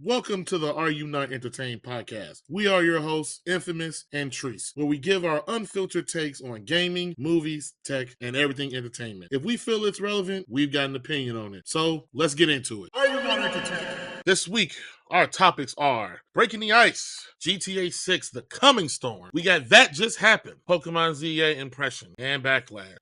Welcome to the Are You Not Entertained podcast. We are your hosts, Infamous and Trice, where we give our unfiltered takes on gaming, movies, tech, and everything entertainment. If we feel it's relevant, we've got an opinion on it. So let's get into it. Are You Not Entertained? This week, our topics are Breaking the Ice, GTA 6, The Coming Storm. We got That Just Happened, Pokémon ZA Impression, and Backlash.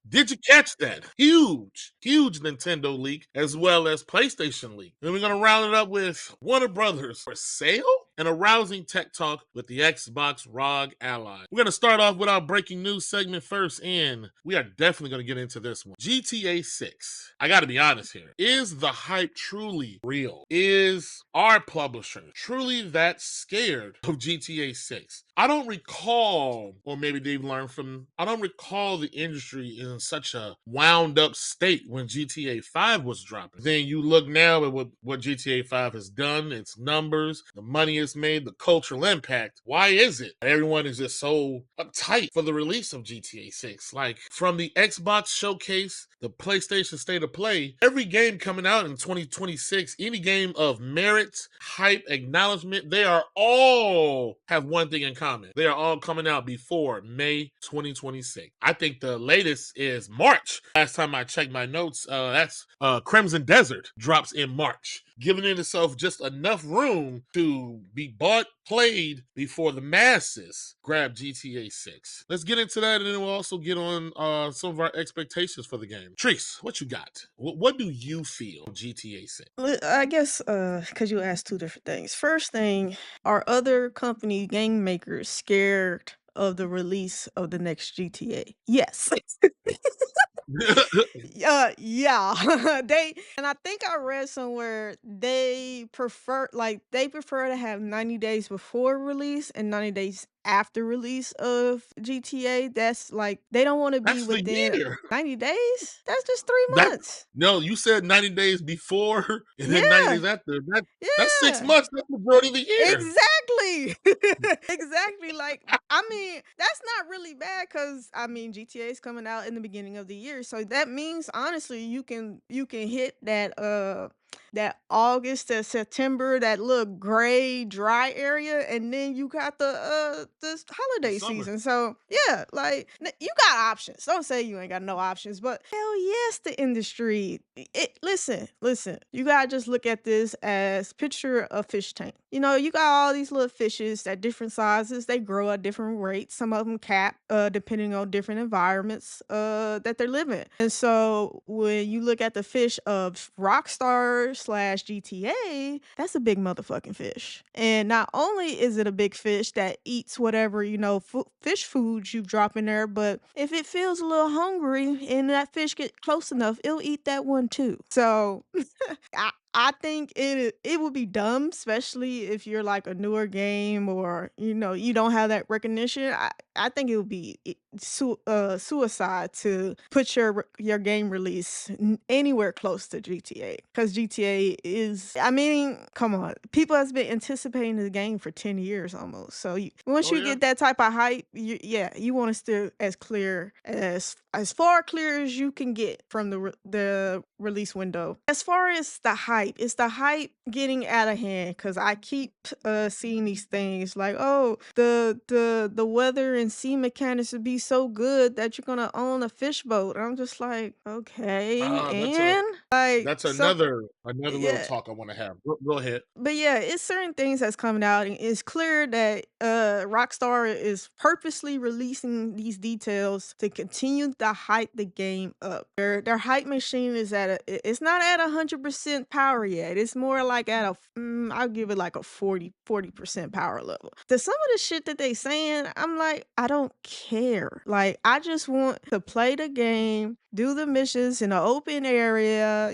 Did you catch that? Huge Nintendo leak, as well as PlayStation leak. And we're going to round it up with Warner Brothers for sale and a rousing tech talk with the Xbox ROG Ally. We're going to start off with our breaking news segment first, and we are definitely going to get into this one. GTA 6. I got to be honest here. Is the hype truly real? Is our publisher truly that scared of GTA 6? I don't recall, or maybe they've learned from, I don't recall the industry in such a wound up state when GTA 5 was dropping. Then you look now at what GTA 5 has done, its numbers, the money it's made, the cultural impact. Why is it everyone is just so uptight for the release of GTA 6? Like, from the Xbox showcase, the PlayStation State of Play, every game coming out in 2026, any game of merit, hype, acknowledgement, they are all have one thing in common. They are all coming out before May 2026. I think the latest is March. Last time I checked my notes, that's Crimson Desert drops in March, giving itself just enough room to be bought, played before the masses grab GTA 6. Let's get into that, and then we'll also get on some of our expectations for the game. Trice, what you got? What do you feel of GTA 6? I guess because you asked two different things. First thing, are other company game makers scared of the release of the next GTA? Yes. Yeah. And I think I read somewhere they prefer to have 90 days before release and 90 days after release of GTA. That's like they don't want to be That's the within year. 90 days. That's just 3 That months. No, you said 90 days before and then 90 Yeah. days after. That's 6 Yeah. months. That's the majority of the year. Exactly. Exactly. Like, I mean, that's not really bad because I mean GTA is coming out in the beginning of the year. So that means honestly you can hit that August to September, that little gray, dry area, and then you got this The holiday summer. season. So yeah, like you got options. Don't say you ain't got no options, but hell yes, the industry. Listen. You gotta just look at this as picture a fish tank. You got all these little fishes at different sizes. They grow at different rates. Some of them cap, depending on different environments that they're living. And so when you look at the fish of Rockstar slash GTA, that's a big motherfucking fish. And not only is it a big fish that eats whatever fish food you drop in there, but if it feels a little hungry and that fish get close enough, it'll eat that one too. So I think it would be dumb, especially if you're like a newer game or you don't have that recognition. I think it would be suicide to put your game release anywhere close to GTA, because GTA is. I mean, come on, people has been anticipating the game for 10 years almost. So once Oh, you yeah. get that type of hype, you want to steer as far clear as you can get from the release window. As far as the hype, it's the hype getting out of hand because I keep seeing these things like, oh, the weather and sea mechanics would be so good that you're gonna own a fish boat. I'm just like, okay, That's a and like that's some another little yeah. talk I want to have. Go ahead. But yeah, it's certain things that's coming out, and it's clear that Rockstar is purposely releasing these details to continue to hype the game up. Their hype machine is it's not at 100% power yet. It's more like at I'll give it like a 40% power level. To some of the shit that they saying, I'm like, I don't care. Like, I just want to play the game, do the missions in an open area,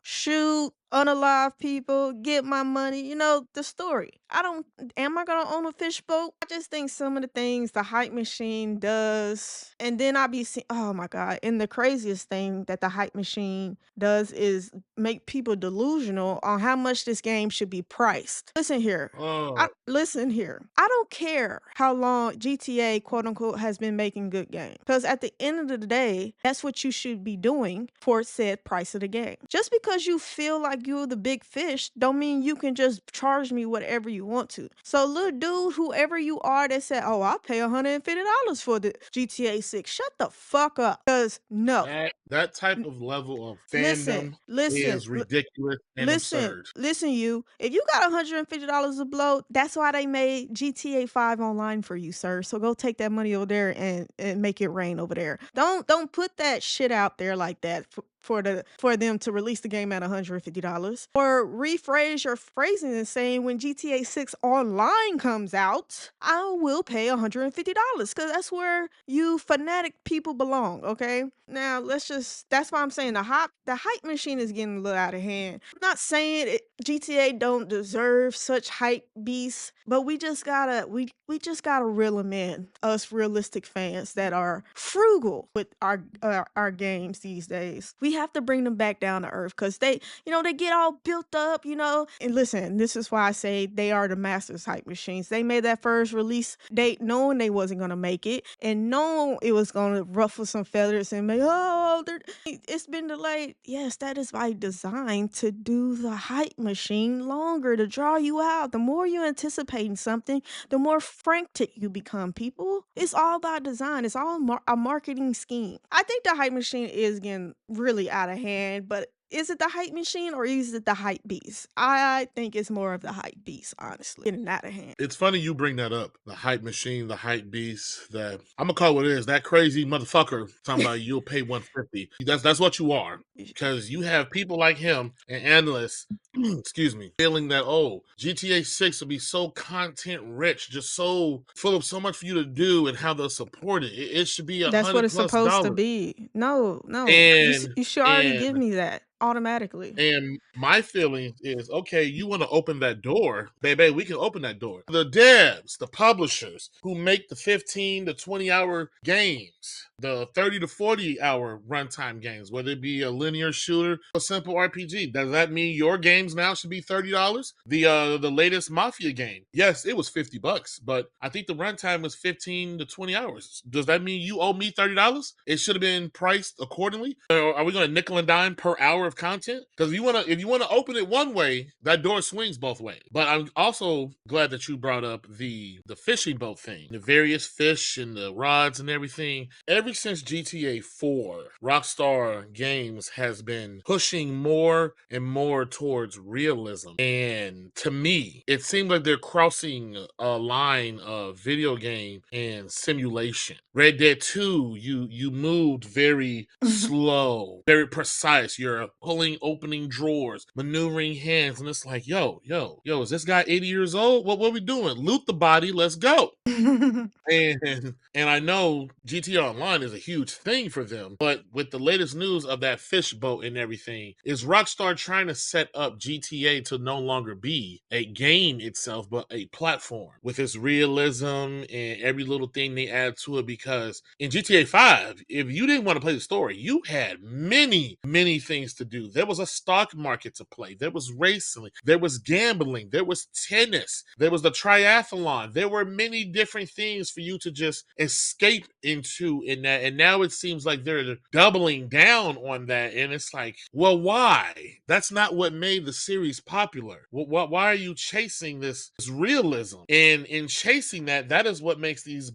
shoot unalive people, get my money, the story. Am I gonna own a fishboat? I just think some of the things the hype machine does, and then I be seeing, oh my God. And the craziest thing that the hype machine does is make people delusional on how much this game should be priced. Listen here. I don't care how long GTA quote unquote has been making good games. Because at the end of the day, that's what you should be doing for said price of the game. Just because you feel like like you the big fish don't mean you can just charge me whatever you want to. So little dude, whoever you are that said, "Oh, I'll pay $150 for the GTA 6." Shut the fuck up. Cause no. That type of level of Listen, fandom listen, is ridiculous and listen, absurd. listen, you. If you got $150 to blow, that's why they made GTA 5 online for you, sir. So go take that money over there and make it rain over there. Don't put that shit out there like that for them to release the game at $150. Or rephrase your phrasing and saying when GTA 6 online comes out, I will pay $150 because that's where you fanatic people belong, okay? Now that's why I'm saying the hype machine is getting a little out of hand. I'm not saying GTA don't deserve such hype beasts, but we just gotta reel them in. Us realistic fans that are frugal with our games these days. We have to bring them back down to earth because they get all built up, And listen, this is why I say they are the masters hype machines. They made that first release date knowing they wasn't gonna make it and knowing it was gonna ruffle some feathers and make it's been delayed. Yes, that is by design to do the hype machine longer to draw you out. The more you anticipating something, the more frantic you become, people. It's all by design. It's all a marketing scheme. I think the hype machine is getting really out of hand, but is it the hype machine or is it the hype beast? I think it's more of the hype beast, honestly, getting out of hand. It's funny you bring that up. The hype machine, the hype beast, that I'm gonna call it what it is, that crazy motherfucker talking about you'll pay $150. That's what you are. Because you have people like him and analysts, excuse me, feeling that GTA 6 will be so content rich, just so full of so much for you to do and how they'll support it. It should be That's what $100 it's plus. supposed to be. No, no. And You should already give and me that automatically. And my feeling is, okay, you want to open that door, baby, we can open that door. The devs, the publishers who make the 15 to 20 hour games, the 30 to 40 hour runtime games, whether it be a linear shooter or simple RPG, does that mean your games now should be $30? The latest Mafia game, yes, it was $50, but I think the runtime was 15 to 20 hours. Does that mean you owe me $30? It should have been priced accordingly. Or are we going to nickel and dime per hour of content? Because if you want to open it one way, that door swings both ways. But I'm also glad that you brought up the fishing boat thing, the various fish and the rods and everything. Ever since GTA 4, Rockstar Games has been pushing more and more towards realism. And to me, it seems like they're crossing a line of video game and simulation. Red Dead 2, you moved very slow, very precise. You're pulling opening drawers, maneuvering hands, and it's like, yo, is this guy 80 years old? What are we doing? Loot the body, let's go. And I know GTA Online is a huge thing for them, but with the latest news of that fish boat and everything, is Rockstar trying to set up GTA to no longer be a game itself, but a platform with its realism and every little thing they add to it? Because in GTA 5, if you didn't want to play the story, you had many, many things to do. There was a stock market to play. There was racing. There was gambling. There was tennis. There was the triathlon. There were many different things for you to just escape into in that. And now it seems like they're doubling down on that. And it's like, well, why? That's not what made the series popular. Why are you chasing this realism? And in chasing that is what makes these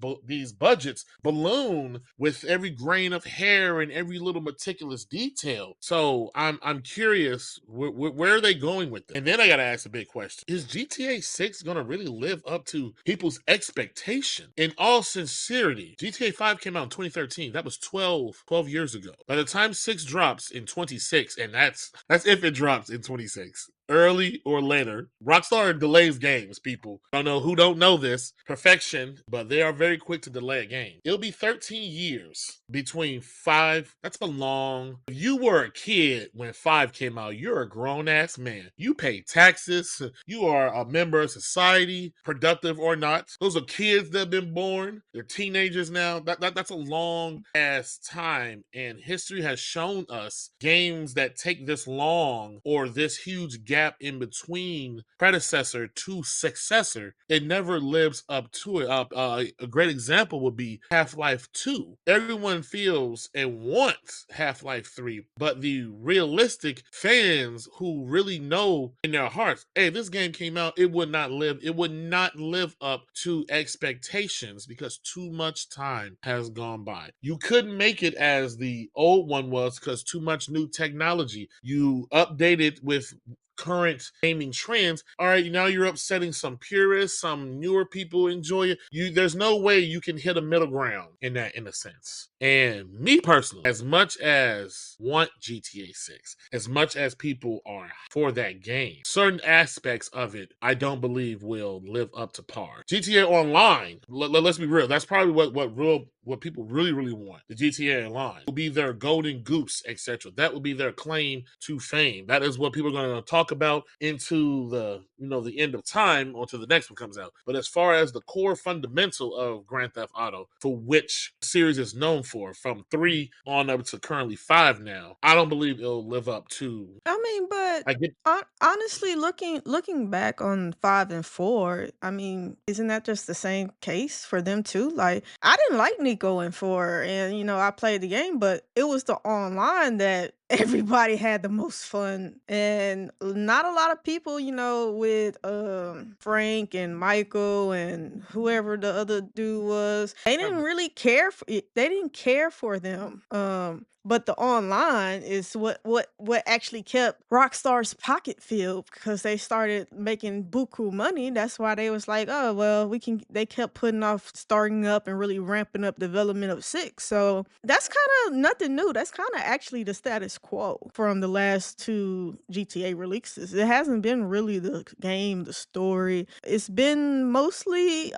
budgets balloon with every grain of hair and every little meticulous detail. So I'm curious, where are they going with it? And then I gotta ask a big question: is GTA 6 gonna really live up to people's expectation? In all sincerity, GTA 5 came out in 2013. That was 12 years ago. By the time 6 drops in 26, and that's if it drops in 26, early or later. Rockstar delays games, people. I don't know who don't know this perfection, but they are very quick to delay a game. It'll be 13 years between 5. That's a long. If you were a kid when 5 came out, you're a grown ass man. You pay taxes. You are a member of society, productive or not. Those are kids that have been born. They're teenagers now. That's a long ass time, and history has shown us games that take this long or this huge gap gap in between predecessor to successor, it never lives up to it. A great example would be Half-Life 2. Everyone feels and wants Half-Life 3, but the realistic fans who really know in their hearts, hey, this game came out, it would not live up to expectations because too much time has gone by. You couldn't make it as the old one was because too much new technology. You updated with current gaming trends. All right, now you're upsetting some purists, some newer people enjoy it. There's no way you can hit a middle ground in a sense. And me personally, as much as want GTA 6, as much as people are for that game, certain aspects of it I don't believe will live up to par. GTA Online, let's be real, that's probably what people really want. The GTA Online will be their golden goose, etc. That will be their claim to fame. That is what people are going to talk about into the end of time or till the next one comes out. But as far as the core fundamental of Grand Theft Auto, for which the series is known for, from 3 on up to currently 5 now, I don't believe it'll live up to. I mean, but I get honestly, looking back on 5 and 4, I mean, isn't that just the same case for them too? Like, I didn't like Nico in 4, and I played the game, but it was the online that everybody had the most fun, and not a lot of people, with Frank and Michael and whoever the other dude was, they didn't really care for it. They didn't care for them. But the online is what actually kept Rockstar's pocket filled because they started making buku money. That's why they was like, oh well, they kept putting off starting up and really ramping up development of 6. So that's kind of nothing new. That's kind of actually the status quo from the last 2 GTA releases. It hasn't been really the game, the story. It's been mostly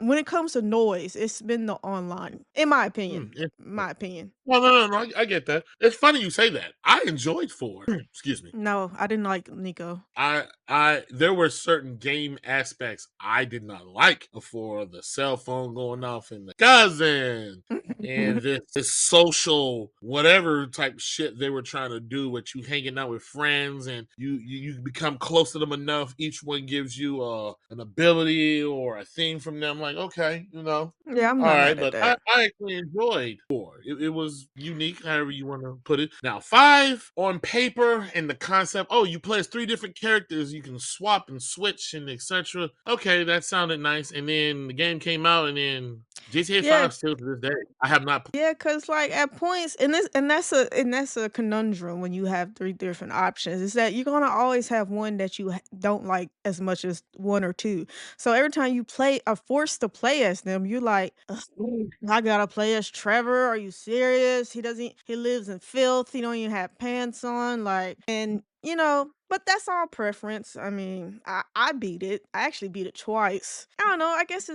when it comes to noise, it's been the online, in my opinion. My opinion. no. I get that. It's funny you say that. I enjoyed 4. Excuse me. No, I didn't like Nico. There were certain game aspects I did not like before the cell phone going off and the cousin and this social whatever type shit they were trying to do with you hanging out with friends and you become close to them enough. Each one gives you an ability or a thing from them. Like, okay, Yeah, I'm all not right, mad at but I that. actually enjoyed 4. It was unique, however you want to put it. Now, 5 on paper and the concept, oh, you play as 3 different characters, you can swap and switch and etc. Okay, that sounded nice. And then the game came out, and then GTA Yeah, 5 still to this day, I have not. yeah, cause like at points, and that's a conundrum when you have 3 different options. Is that you're gonna always have one that you don't like as much as 1 or 2. So every time you are forced to play as them, you're like, "Ugh, I gotta play as Trevor. Are you serious? He lives in filth. He don't even have pants on. Like, and but that's all preference. I mean, I beat it. I actually beat it twice. I don't know. I guess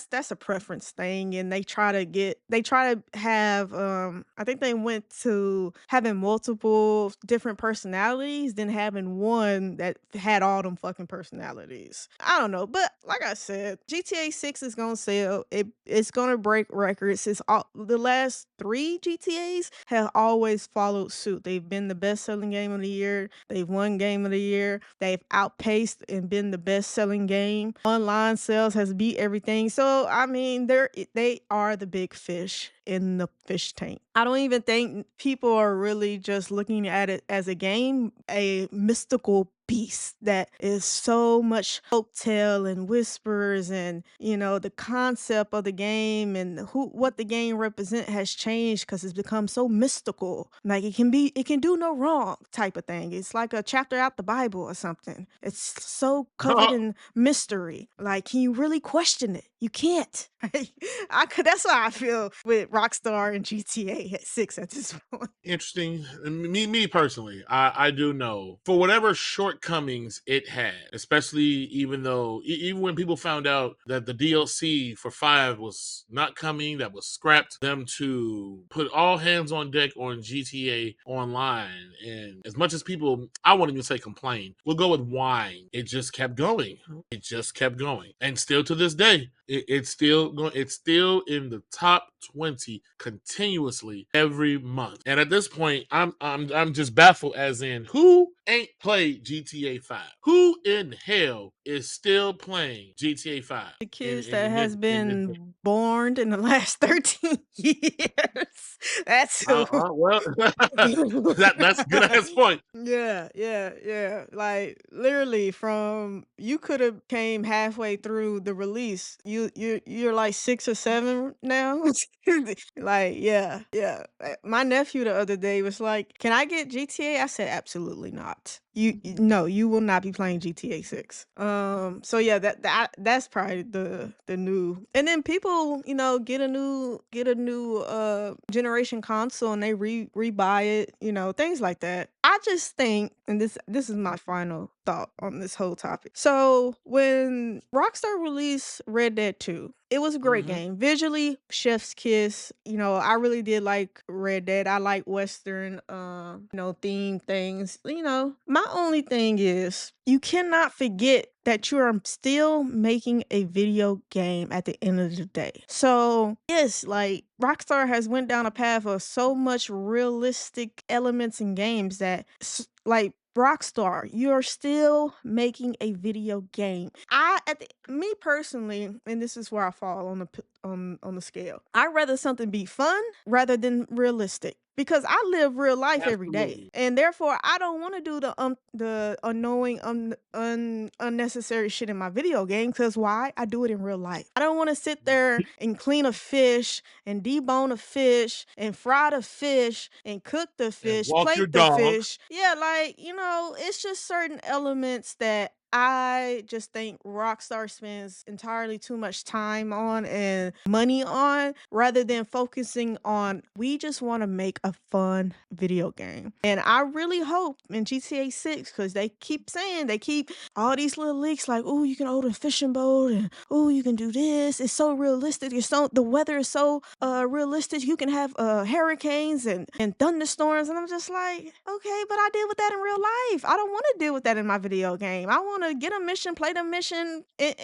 that's a preference thing, and they try to have. I think they went to having multiple different personalities than having one that had all them fucking personalities. I don't know, but like I said, GTA 6 is gonna sell. It's gonna break records. The last 3 GTAs have always followed suit. They've been the best selling game of the year. They've won game of the year. They've outpaced and been the best selling game. Online sales has beat everything. So I mean, they are the big fish in the fish tank. I don't even think people are really just looking at it as a game, a mystical beast that is so much folktale and whispers, and the concept of the game and what the game represent has changed because it's become so mystical. Like it can do no wrong type of thing. It's like a chapter out the Bible or something. It's so covered in mystery. Like, can you really question it? You can't. That's how I feel with Rockstar and GTA 6 at this point. Interesting. Me personally, I do know for whatever shortcomings it had, especially even when people found out that the DLC for 5 was not coming, that was scrapped, them to put all hands on deck on GTA Online. And as much as people, I won't even say complain, we'll go with whine. It just kept going. It just kept going, and still to this day, it's still going. It's still in the top 20 continuously every month. And at this point, I'm just baffled. As in, who ain't played GTA 5? Who in hell is still playing GTA 5 The in, kids in, that in this has in this day? been born in the last 13 years. That's who. Well, that's a good ass point. Yeah, yeah, yeah. Like literally from you could have came halfway through the release. You're like 6 or 7 now. Like, yeah, yeah. My nephew the other day was like, "Can I get GTA?" I said, "Absolutely not. No, you will not be playing GTA 6." So yeah, that's probably the new. And then people, get a new generation console and they rebuy it, things like that. I just think, and this is my final thought on this whole topic. So when Rockstar released Red Dead 2, it was a great Hmm. game. Visually, chef's kiss. I really did like Red Dead. I like Western theme things. My only thing is you cannot forget that you are still making a video game at the end of the day. So yes, like Rockstar has went down a path of so much realistic elements in games that like Rockstar, you're still making a video game. Me personally, and this is where I fall on the scale. I'd rather something be fun rather than realistic. Because I live real life every day, Absolutely. and therefore I don't want to do the annoying unnecessary shit in my video game. Because why? I do it in real life. I don't want to sit there and clean a fish and debone a fish and fry the fish and cook the And fish, walk your plate the dog. fish. Yeah, like, it's just certain elements that I just think Rockstar spends entirely too much time on and money on rather than focusing on we just want to make a fun video game. And I really hope in GTA 6, because they keep all these little leaks like, oh, you can own a fishing boat and oh, you can do this. It's so realistic. The weather is so realistic. You can have hurricanes and thunderstorms. And I'm just like, okay, but I deal with that in real life. I don't want to deal with that in my video game. I want to get a mission, play the mission, and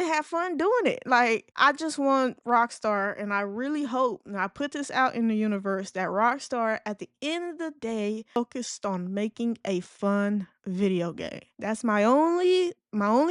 have fun doing it. Like, I just want Rockstar, and I really hope, and I put this out in the universe, that Rockstar, at the end of the day, focused on making a fun video game. That's my only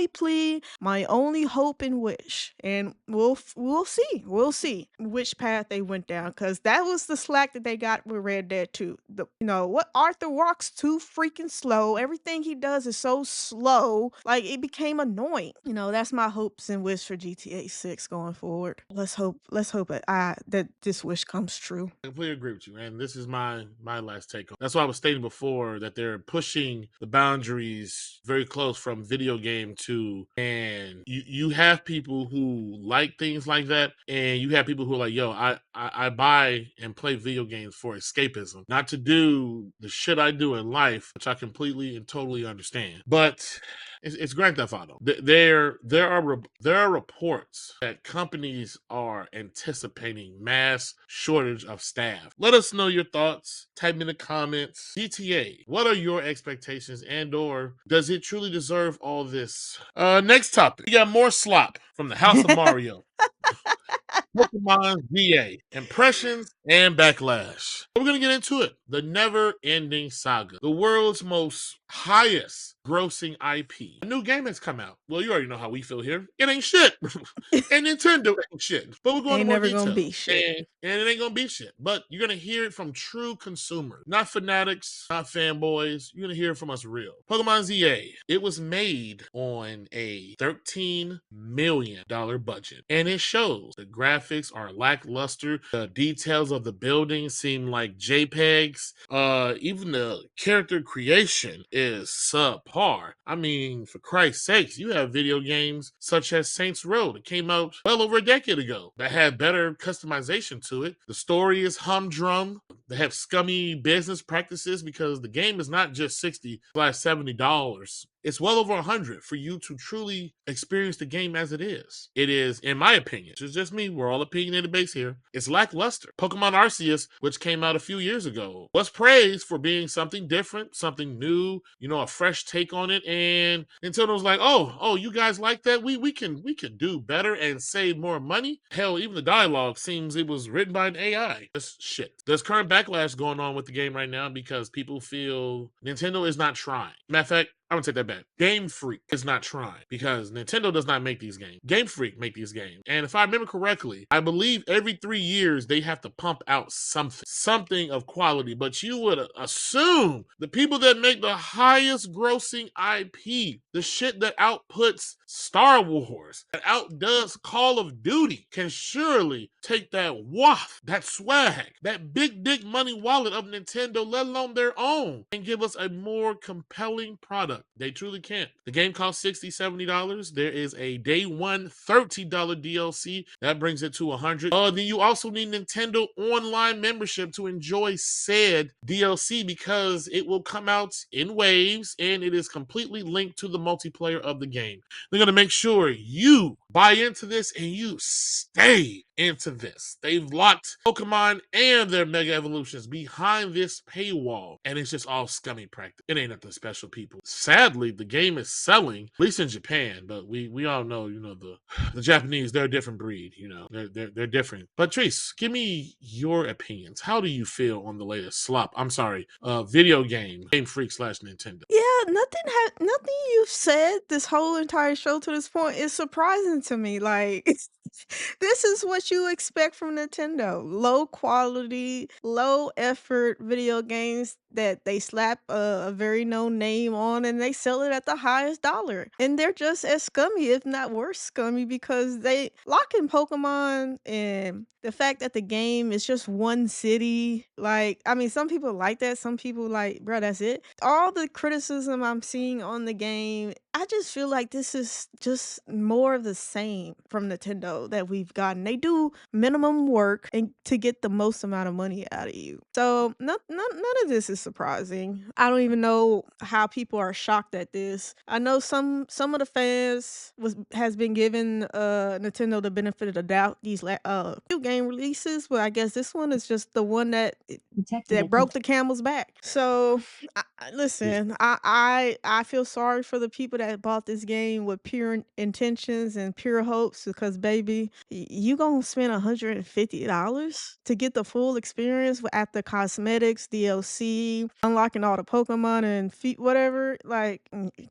plea, my only hope and wish. And we'll see. We'll see which path they went down, cuz that was the slack that they got with Red Dead 2. What Arthur walks too freaking slow. Everything he does is so slow. Like, it became annoying. That's my hopes and wish for GTA 6 going forward. Let's hope that this wish comes true. I completely agree with you, and this is my last take on. That's why I was stating before that they're pushing the boundaries very close from video game to, and you have people who like things like that, and you have people who are like, yo, I buy and play video games for escapism, not to do the shit I do in life, which I completely and totally understand. But it's Grand Theft Auto. There are reports that companies are anticipating mass shortage of staff. Let us know your thoughts. Type in the comments. GTA, what are your expectations, and/or does it truly deserve all this? Next topic. We got more slop from the House of Mario. Pokemon ZA, impressions and backlash. We're gonna get into it. The never-ending saga, the world's most highest grossing IP. A new game has come out. Well, you already know how we feel here. It ain't shit. And Nintendo ain't shit. But we're going into Ain't more never gonna detail. be shit. And it ain't gonna be shit. But you're gonna hear it from true consumers, not fanatics, not fanboys. You're gonna hear it from us real. Pokemon ZA. It was made on a $13 million budget. And it shows the graphics are lackluster. The details of the building seem like JPEGs. Even the character creation is subpar. I mean, for Christ's sakes, you have video games such as Saints Row that came out well over a decade ago that had better customization to it. The story is humdrum. They have scummy business practices because the game is not just $60/$70 it's well over 100 for you to truly experience the game as it is. It is, in my opinion, it's just me, we're all opinionated base here, it's lackluster. Pokemon Arceus, which came out a few years ago, was praised for being something different, something new, a fresh take on it, and Nintendo was like, oh, you guys like that? We can do better and save more money. Hell, even the dialogue seems it was written by an AI. That's shit. There's current backlash going on with the game right now because people feel Nintendo is not trying. Matter of fact, I'm gonna take that back. Game Freak is not trying because Nintendo does not make these games. Game Freak make these games. And if I remember correctly, I believe every 3 years they have to pump out something of quality. But you would assume the people that make the highest grossing IP, the shit that outputs Star Wars, that outdoes Call of Duty, can surely take that waft, that swag, that big dick money wallet of Nintendo, let alone their own, and give us a more compelling product. They truly can't. The game costs $60, $70. There is a day one $30 DLC. That brings it to $100. Then you also need Nintendo Online membership to enjoy said DLC because it will come out in waves and it is completely linked to the multiplayer of the game. They're going to make sure you buy into this and you stay into this. They've locked Pokemon and their Mega Evolutions behind this paywall, and it's just all scummy practice. It ain't nothing special, people. Sadly, the game is selling, at least in Japan, but we all know, the Japanese, they're a different breed, they're different. But Trice, give me your opinions. How do you feel on the latest video game Freak / Nintendo? Yeah, nothing you've said this whole entire show to this point is surprising to me. Like, this is what you expect from Nintendo. Low quality, low effort video games that they slap a very known name on and they sell it at the highest dollar. And they're just as scummy, if not worse scummy, because they lock in Pokemon and the fact that the game is just one city. Like, I mean, some people like that. Some people like, bro, that's it. All the criticism I'm seeing on the game, I just feel like this is just more of the same from Nintendo that we've gotten. They do minimum work and to get the most amount of money out of you. So none of this is surprising. I don't even know how people are shocked at this. I know some of the fans has been given Nintendo the benefit of the doubt these few game releases, but I guess this one is just the one that broke the camel's back. So listen, I feel sorry for the people that bought this game with pure intentions and pure hopes because baby, you gonna spend $150 to get the full experience after cosmetics, DLC, unlocking all the Pokemon and feet, whatever. Like,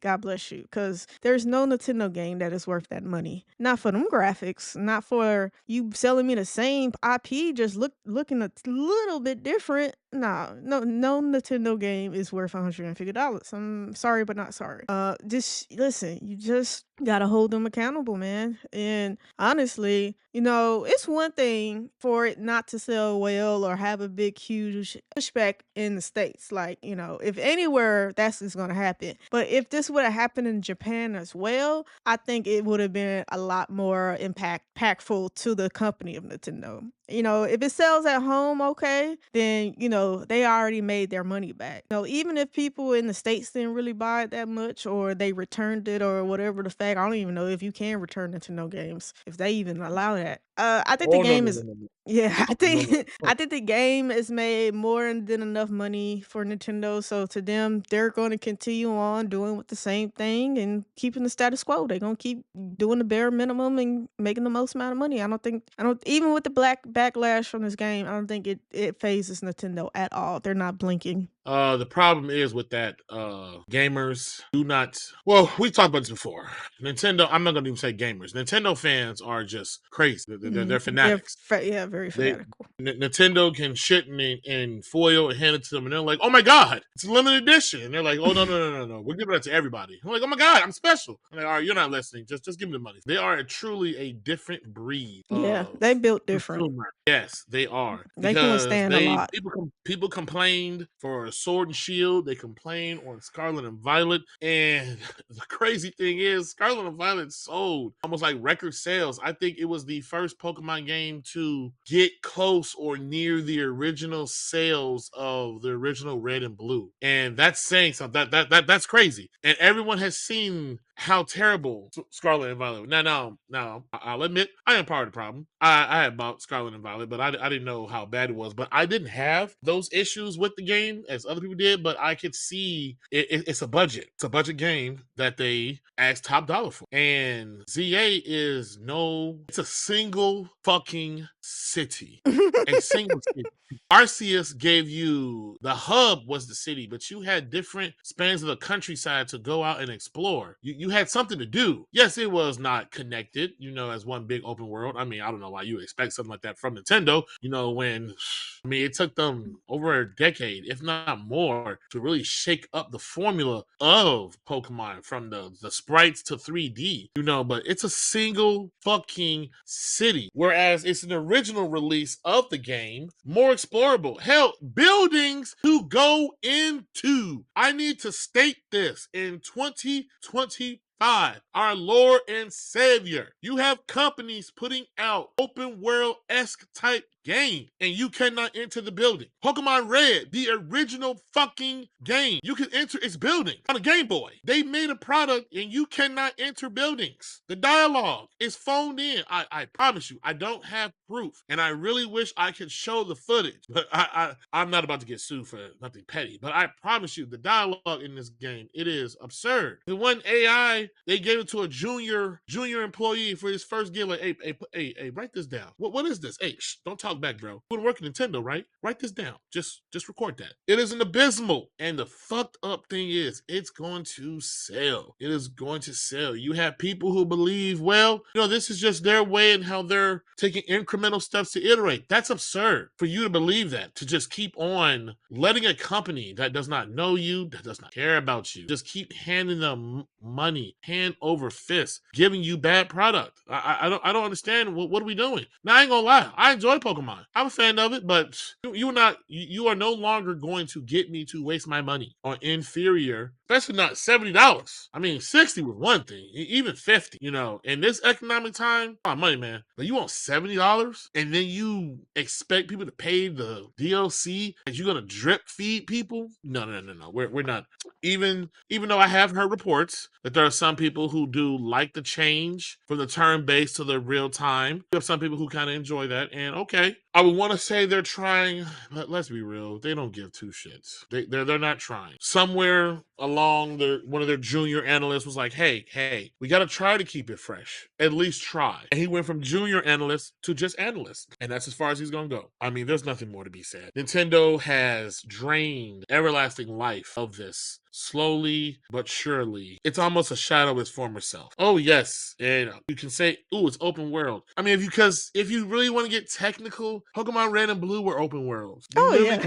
God bless you, because there's no Nintendo game that is worth that money. Not for them graphics, not for you selling me the same IP, just looking a little bit different. No Nintendo game is worth $150. I'm sorry, but not sorry. Just listen, you just gotta hold them accountable, man. And honestly, it's one thing for it not to sell well or have a big, huge pushback in the States. Like, if anywhere that's just gonna happen. But if this would have happened in Japan as well, I think it would have been a lot more impactful to the company of Nintendo. If it sells at home, okay, then, they already made their money back. Even if people in the States didn't really buy it that much or they returned it or whatever the fact, I don't even know if you can return Nintendo games, if they even allow that. I think the Oh, no, game no, is no, no. yeah, I No, think no. I think the game has made more than enough money for Nintendo. So to them, they're going to continue on doing with the same thing and keeping the status quo. They're going to keep doing the bare minimum and making the most amount of money. I don't even with the backlash from this game, I don't think it phases Nintendo at all. They're not blinking. The problem is with that, gamers do not. Well, we talked about this before. Nintendo. I'm not going to even say gamers. Nintendo fans are just crazy. They're fanatics. Very fanatical. Nintendo can shit in foil and hand it to them, and they're like, "Oh my god, it's a limited edition." And they're like, "Oh no, we're giving that to everybody." I'm like, "Oh my god, I'm special." I'm like, "All right, you're not listening. Just give me the money." They are truly a different breed. Yeah, they built different. Consumer. Yes, they are They can because withstand a lot. people complained for Sword and Shield. They complain on Scarlet and Violet. And the crazy thing is, Scarlet and Violet sold almost like record sales. I think it was the first Pokemon game to get close or near the original sales of the original Red and Blue. And that's saying something. That's crazy. And everyone has seen how terrible Scarlet and Violet. Now, I'll admit I am part of the problem. I had bought Scarlet and Violet, but I didn't know how bad it was. But I didn't have those issues with the game as other people did. But I could see it's a budget. It's a budget game that they asked top dollar for. And ZA is it's a single fucking city. A single city. Arceus gave you the hub was the city, but you had different spans of the countryside to go out and explore. You had something to do. Yes, it was not connected, as one big open world. I mean, I don't know why you would expect something like that from Nintendo, when it took them over a decade, if not more, to really shake up the formula of Pokemon from the sprites to 3D, but it's a single fucking city. Whereas it's an original release of the game, more explorable. Hell, buildings to go into. I need to state this in 2020. Our Lord and Savior. You have companies putting out open world-esque type game, and you cannot enter the building. Pokemon Red, the original fucking game, you can enter its building on a Game Boy. They made a product, and you cannot enter buildings. The dialogue is phoned in. I promise you, I don't have proof, and I really wish I could show the footage, but I'm not about to get sued for nothing petty. But I promise you, the dialogue in this game, it is absurd. The one AI, they gave it to a junior employee for his first game. Like, hey, write this down. What is this? Hey, don't talk back, bro. You work at Nintendo, right? Write this down. Just record that. It is an abysmal. And the fucked up thing is, it's going to sell. It is going to sell. You have people who believe, well, this is just their way and how they're taking incremental steps to iterate. That's absurd for you to believe that, to just keep on letting a company that does not know you, that does not care about you, just keep handing them money, hand over fist, giving you bad product. I don't understand. What are we doing? Now, I ain't gonna lie. I enjoy Pokemon. I'm a fan of it, but you are no longer going to get me to waste my money on inferior, especially not $70. I mean, 60 was one thing, even 50, in this economic time, money, man. But you want $70 and then you expect people to pay the DLC and you're gonna drip feed people? No. We're not. Even though I have heard reports that there are some people who do like the change from the turn-based to the real-time. You have some people who kind of enjoy that, and okay. I would want to say they're trying, but let's be real, they don't give two shits. They're not trying. Somewhere along one of their junior analysts was like, hey, we got to try to keep it fresh. At least try. And he went from junior analyst to just analyst. And that's as far as he's going to go. I mean, there's nothing more to be said. Nintendo has drained everlasting life of this. Slowly but surely. It's almost a shadow of its former self. Oh, yes. And you can say, ooh, it's open world. I mean, if you really want to get technical, Pokemon Red and Blue were open worlds. You literally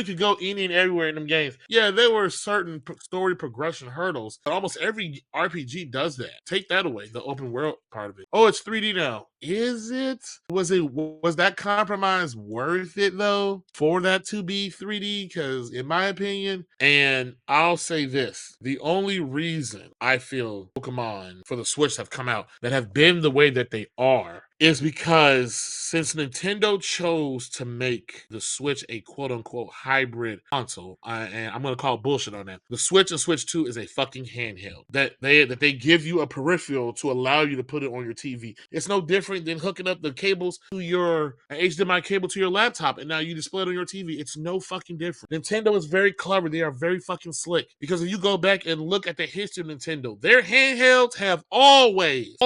could go any and everywhere in them games. Yeah, there were certain story progression hurdles, but almost every RPG does that. Take that away, the open world part of it. Oh, it's 3D now. Is it? Was that compromise worth it though for that to be 3D? Because in my opinion, and I'll say this, the only reason I feel Pokemon for the Switch have come out that have been the way that they are is because since Nintendo chose to make the Switch a quote-unquote hybrid console, and I'm going to call bullshit on that, the Switch and Switch 2 is a fucking handheld. That they give you a peripheral to allow you to put it on your TV. It's no different than hooking up the cables to an HDMI cable to your laptop, and now you display it on your TV. It's no fucking different. Nintendo is very clever. They are very fucking slick. Because if you go back and look at the history of Nintendo, their handhelds have always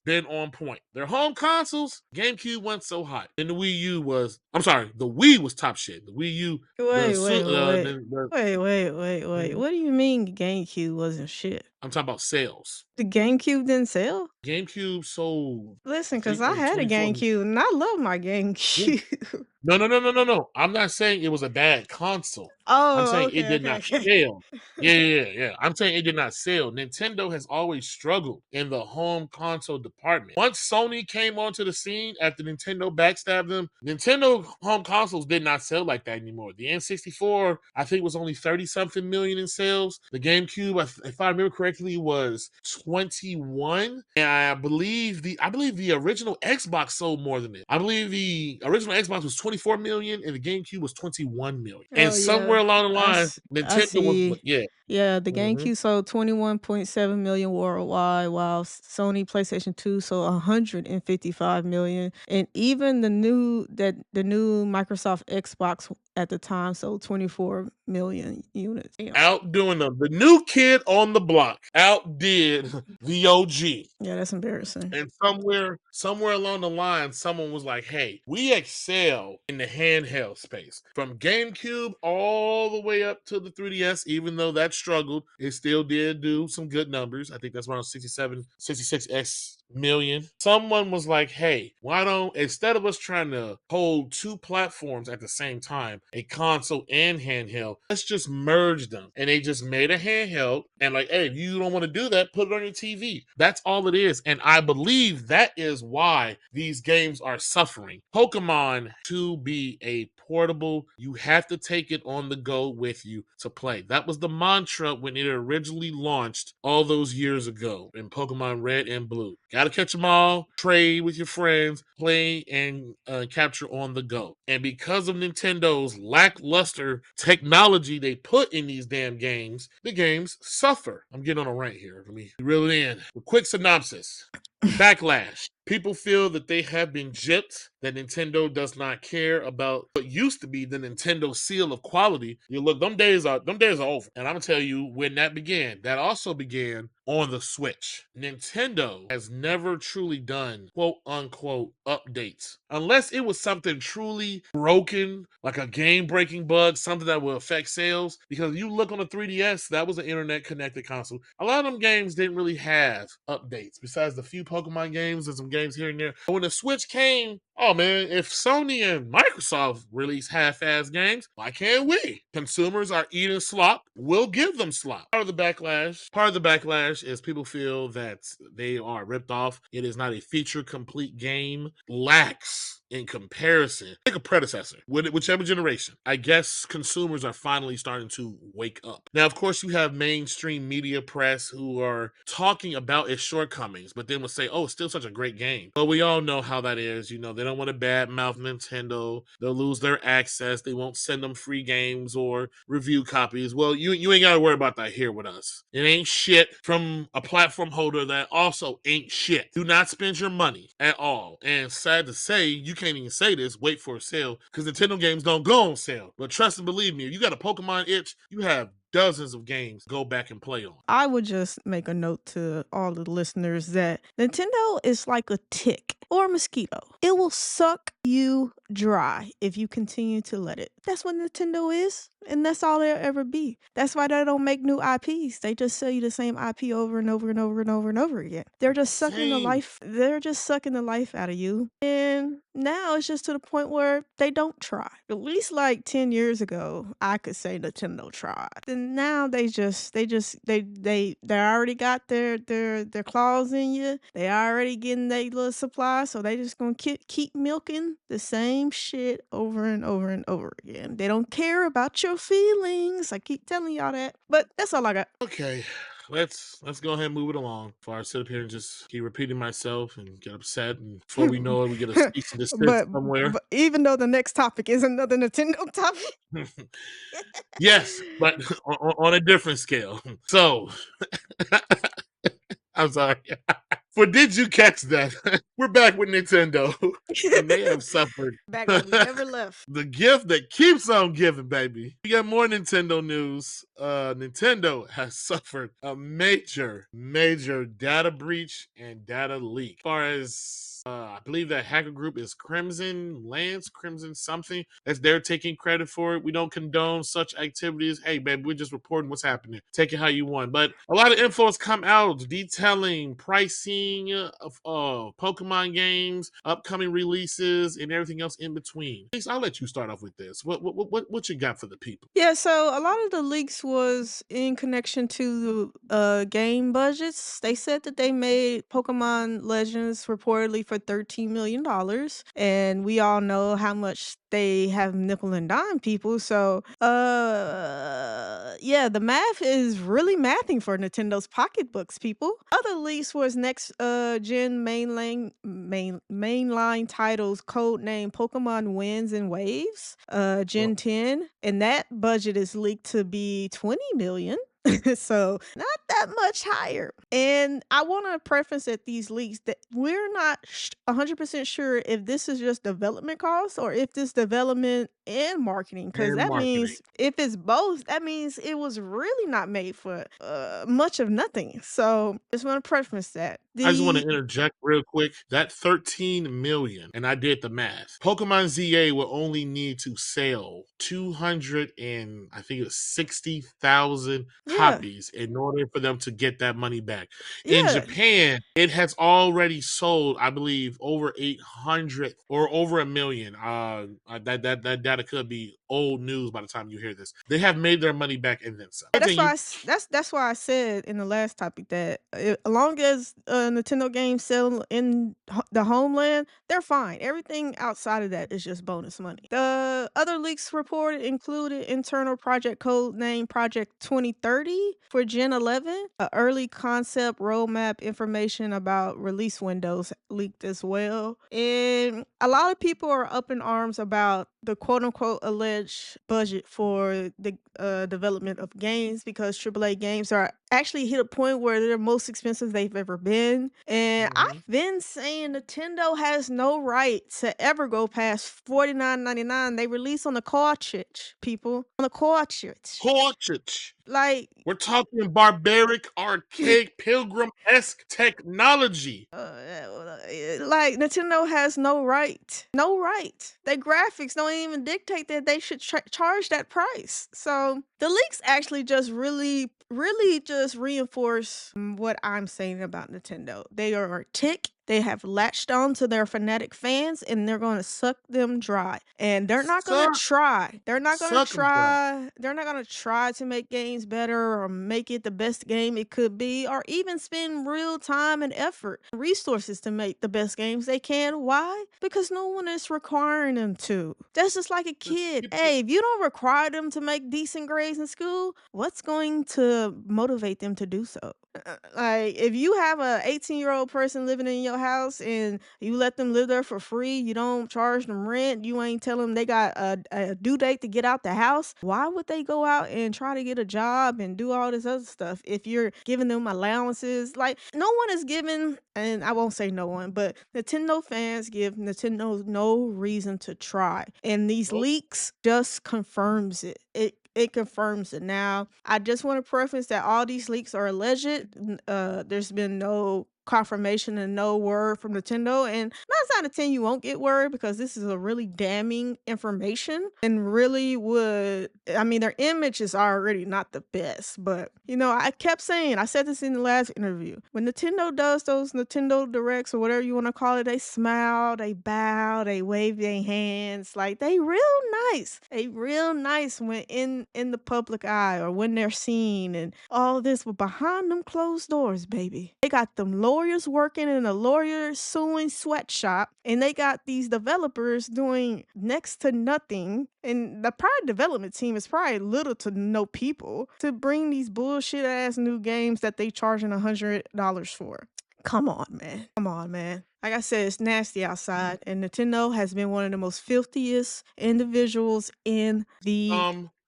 been on point. Their home consoles, GameCube wasn't so hot. And the Wii was top shit. The Wii U. Wait. Mhm. What do you mean GameCube wasn't shit? I'm talking about sales. The GameCube didn't sell? GameCube sold, Listen, I cause think, I in had a 24. GameCube and I love my GameCube. No. I'm not saying it was a bad console. I'm Oh, saying it okay, did okay, not okay. sell. Yeah. I'm saying it did not sell. Nintendo has always struggled in the home console department. Once Sony came onto the scene after Nintendo backstabbed them, Nintendo home consoles did not sell like that anymore. The N64, I think, was only 30 something million in sales. The GameCube, if I remember correctly, was 21. And I believe the original Xbox sold more than it. I believe the original Xbox was 24 million and the GameCube was 21 million. And Oh, yeah. somewhere along the line, I Nintendo was, see. yeah. Yeah, the Mhm. GameCube sold 21.7 million worldwide, while Sony PlayStation 2 sold 155 million. And even the new Microsoft Xbox at the time sold 24 million units. Damn. Outdoing them. The new kid on the block outdid the OG. Yeah, that's embarrassing. And somewhere along the line, someone was like, hey, we excel in the handheld space. From GameCube all the way up to the 3DS, even though that struggled, it still did do some good numbers. I think that's around 66 million. Someone was like, hey, why don't, instead of us trying to hold two platforms at the same time, a console and handheld, let's just merge them. And they just made a handheld and like, hey, if you don't want to do that, put it on your TV. That's all it is. And I believe that is why these games are suffering. Pokemon, to be a portable, you have to take it on the go with you to play. That was the mantra when it originally launched all those years ago in Pokemon Red and Blue. Gotta catch them all, trade with your friends, play and capture on the go. And because of Nintendo's lackluster technology they put in these damn games, the games suffer. I'm getting on a rant here. Let me reel it in. A quick synopsis. Backlash. People feel that they have been gypped, that Nintendo does not care about what used to be the Nintendo seal of quality. You look, them days are over. And I'm gonna tell you when that began. That also began on the Switch. Nintendo has never truly done quote unquote updates. Unless it was something truly broken, like a game-breaking bug, something that will affect sales. Because you look on the 3DS, that was an internet-connected console. A lot of them games didn't really have updates, besides the few Pokemon games and some games here and there. But when the Switch came, oh man, if Sony and Microsoft release half-ass games, why can't we? Consumers are eating slop. We'll give them slop. Part of the backlash is people feel that they are ripped off. It is not a feature-complete game. Lacks in comparison. Take a predecessor, whichever generation. I guess consumers are finally starting to wake up. Now, of course, you have mainstream media press who are talking about its shortcomings, but then will say, oh, it's still such a great game. But we all know how that is. You know, they don't want to badmouth Nintendo. They'll lose their access. They won't send them free games or review copies. Well, you ain't got to worry about that here with us. It ain't shit from a platform holder that also ain't shit. Do not spend your money at all. And sad to say, you can't even say this, wait for a sale, because Nintendo games don't go on sale. But trust and believe me, if you got a Pokemon itch, you have dozens of games to go back and play on. I would just make a note to all the listeners that Nintendo is like a tick or a mosquito. It will suck you dry if you continue to let it. That's what Nintendo is, and that's all they'll ever be. That's why they don't make new IPs. They just sell you the same IP over and over and over and over and over again. They're just sucking the Same. life. They're just sucking the life out of you. And now it's just to the point where they don't try. At least like 10 years ago, I could say Nintendo tried. And now they already got their claws in you. They already getting their little supply, so they just gonna keep milking the same shit over and over and over again. They don't care about your feelings. I keep telling y'all that. But that's all I got. Okay. Let's go ahead and move it along before I sit up here and just keep repeating myself and get upset. And before we know it, we get a cease and desist but somewhere. but even though the next topic is another Nintendo topic. Yes, but on a different scale. So, I'm sorry. But did you catch that? We're back with Nintendo, and they have suffered. Back where we never left. The gift that keeps on giving, baby. We got more Nintendo news. Nintendo has suffered a major data breach and data leak. As far as I believe that hacker group is Crimson Lance, Crimson something. That's they're taking credit for it. We don't condone such activities. Hey, baby, we're just reporting what's happening. Take it how you want. But a lot of info has come out detailing pricing of Pokemon games, upcoming releases, and everything else in between. Ace, I'll let you start off with this. What you got for the people? Yeah, so a lot of the leaks was in connection to game budgets. They said that they made Pokemon Legends reportedly for $13 million, and we all know how much they have nickel and dime people. So, yeah, the math is really mathing for Nintendo's pocketbooks, people. Other leaks was next gen mainline titles codename Pokemon Winds and Waves, Well, Gen 10, and that budget is leaked to be 20 million. So not that much higher. And I want to preface at these leaks that we're not 100% sure if this is just development costs or if this development and marketing, because and that marketing. means if it's both, that means it was really not made for much of nothing. So just want to preface that. I just want to The interject real quick. That 13 million, and I did the math. Pokemon ZA will only need to sell 200 and I think it's 60,000 Yeah, copies in order for them to get that money back. In yeah, Japan, it has already sold, I believe, over 800 or over a million. That data could be old news by the time you hear this. They have made their money back and then some. yeah, that's why Continue. that's why I said in the last topic that as long as Nintendo games sell in the homeland, they're fine. Everything outside of that is just bonus money. The other leaks reported included internal project code name Project 2030 for Gen 11, early concept roadmap information about release windows leaked as well, and a lot of people are up in arms about the quote unquote alleged budget for the development of games because AAA games are actually hit a point where they're most expensive they've ever been. And Mhm. I've been saying Nintendo has no right to ever go past $49.99. They release on the cartridge, people. On the cartridge. Torchich. Like We're talking barbaric, archaic, pilgrim-esque technology. like Nintendo has no right, no right. Their graphics don't even dictate that they should charge that price. So the leaks actually just really just reinforce what I'm saying about Nintendo. They are a tick. They have latched on to their fanatic fans and they're going to suck them dry. And they're not going to Suck, try. They're not going to suck 'em dry. try. They're not going to try to make games better or make it the best game it could be or even spend real time and effort, resources to make the best games they can. Why? Because no one is requiring them to. That's just like a kid. Hey, if you don't require them to make decent grades in school, what's going to motivate them to do so? Like if you have a 18-year-old person living in your house and you let them live there for free, you don't charge them rent, you ain't tell them they got a due date to get out the house, why would they go out and try to get a job and do all this other stuff if you're giving them allowances? Like no one is giving, and I won't say no one, but Nintendo fans give Nintendo no reason to try. And these Nope. leaks just confirms it. It confirms it. Now, I just want to preface that all these leaks are alleged. There's been no confirmation and no word from Nintendo. And 9 out of 10, you won't get word because this is a really damning information and really would. I mean, their image is already not the best. But, I kept saying, I said this in the last interview. When Nintendo does those Nintendo Directs or whatever you want to call it, they smile, they bow, they wave their hands. Like, they real nice. They real nice when in the public eye or when they're seen and all this. But behind them closed doors, baby, they got them lawyers working in a lawyer suing sweatshop, and they got these developers doing next to nothing. And the prior development team is probably little to no people to bring these bullshit ass new games that they charging $100 for. Come on, man. Come on, man. Like I said, it's nasty outside, and Nintendo has been one of the most filthiest individuals in the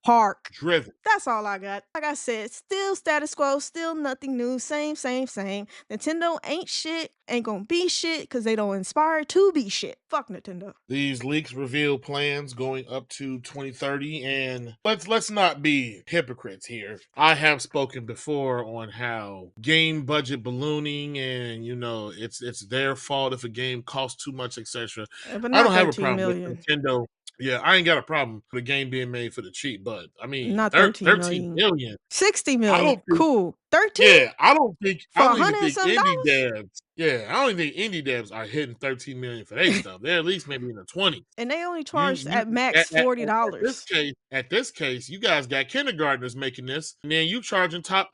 park. driven. That's all I got. Like I said, still status quo, still nothing new, same, same, same. Nintendo ain't shit, ain't gonna be shit because they don't inspire to be shit. Fuck Nintendo. These leaks reveal plans going up to 2030, and let's not be hypocrites here. I have spoken before on how game budget ballooning, and it's their fault if a game costs too much, etc. But I not don't have a 13 problem with million. Nintendo. Yeah, I ain't got a problem with a game being made for the cheap, but I mean, Not 13 13 million. million. 60 I million. don't think. Cool. 13 Yeah, I for a don't even hundred and think some indie dollars? devs. Yeah, I don't even think indie devs are hitting 13 million for their stuff. They're at least maybe in the 20s. And they only You charged you at max at this $40. case, you guys got kindergartners making this, and then you charging top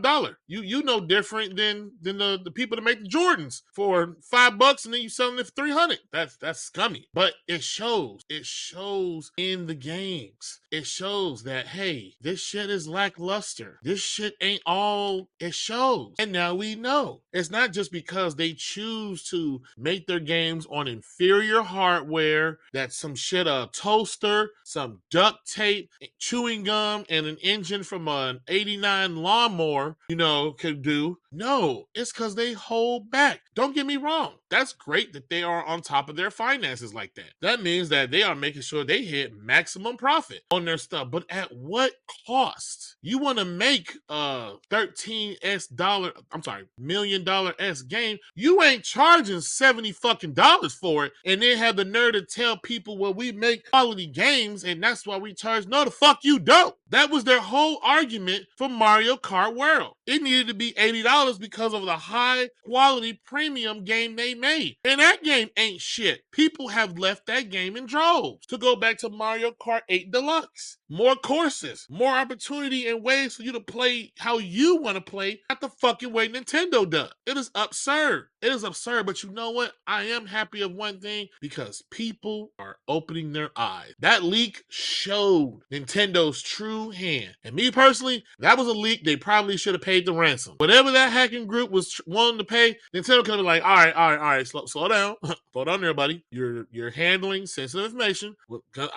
dollar. You no different than the people that make the Jordans for $5, and then you selling it for 300. That's scummy. But it shows. It shows in the games. It shows that hey, this shit is lackluster. This shit ain't all it shows. And now we know. It's not just because they choose to make their games on inferior hardware, that's some shit, a toaster, some duct tape, chewing gum, and an engine from an 89 lawnmower, could do. No, it's because they hold back. Don't get me wrong. That's great that they are on top of their finances like that. That means that they are making sure they hit maximum profit on their stuff. But at what cost? You want to make a $13 million S game, you ain't charging $70 fucking dollars for it, and then have the nerve to tell people, well, we make quality games and that's why we charge. No, the fuck you don't. That was their whole argument for Mario Kart World. It needed to be $80 because of the high quality premium game they made. And that game ain't shit. People have left that game in droves to go back to Mario Kart 8 Deluxe. More courses, more opportunity and ways for you to play how you want to play, not the fucking way Nintendo does. It is absurd. It is absurd, but you know what? I am happy of one thing, because people are opening their eyes. That leak showed Nintendo's true hand. And me personally, that was a leak they probably should have paid the ransom. Whatever that hacking group was wanting to pay, Nintendo could have been like, all right, slow down. Slow down there, buddy. You're handling sensitive information.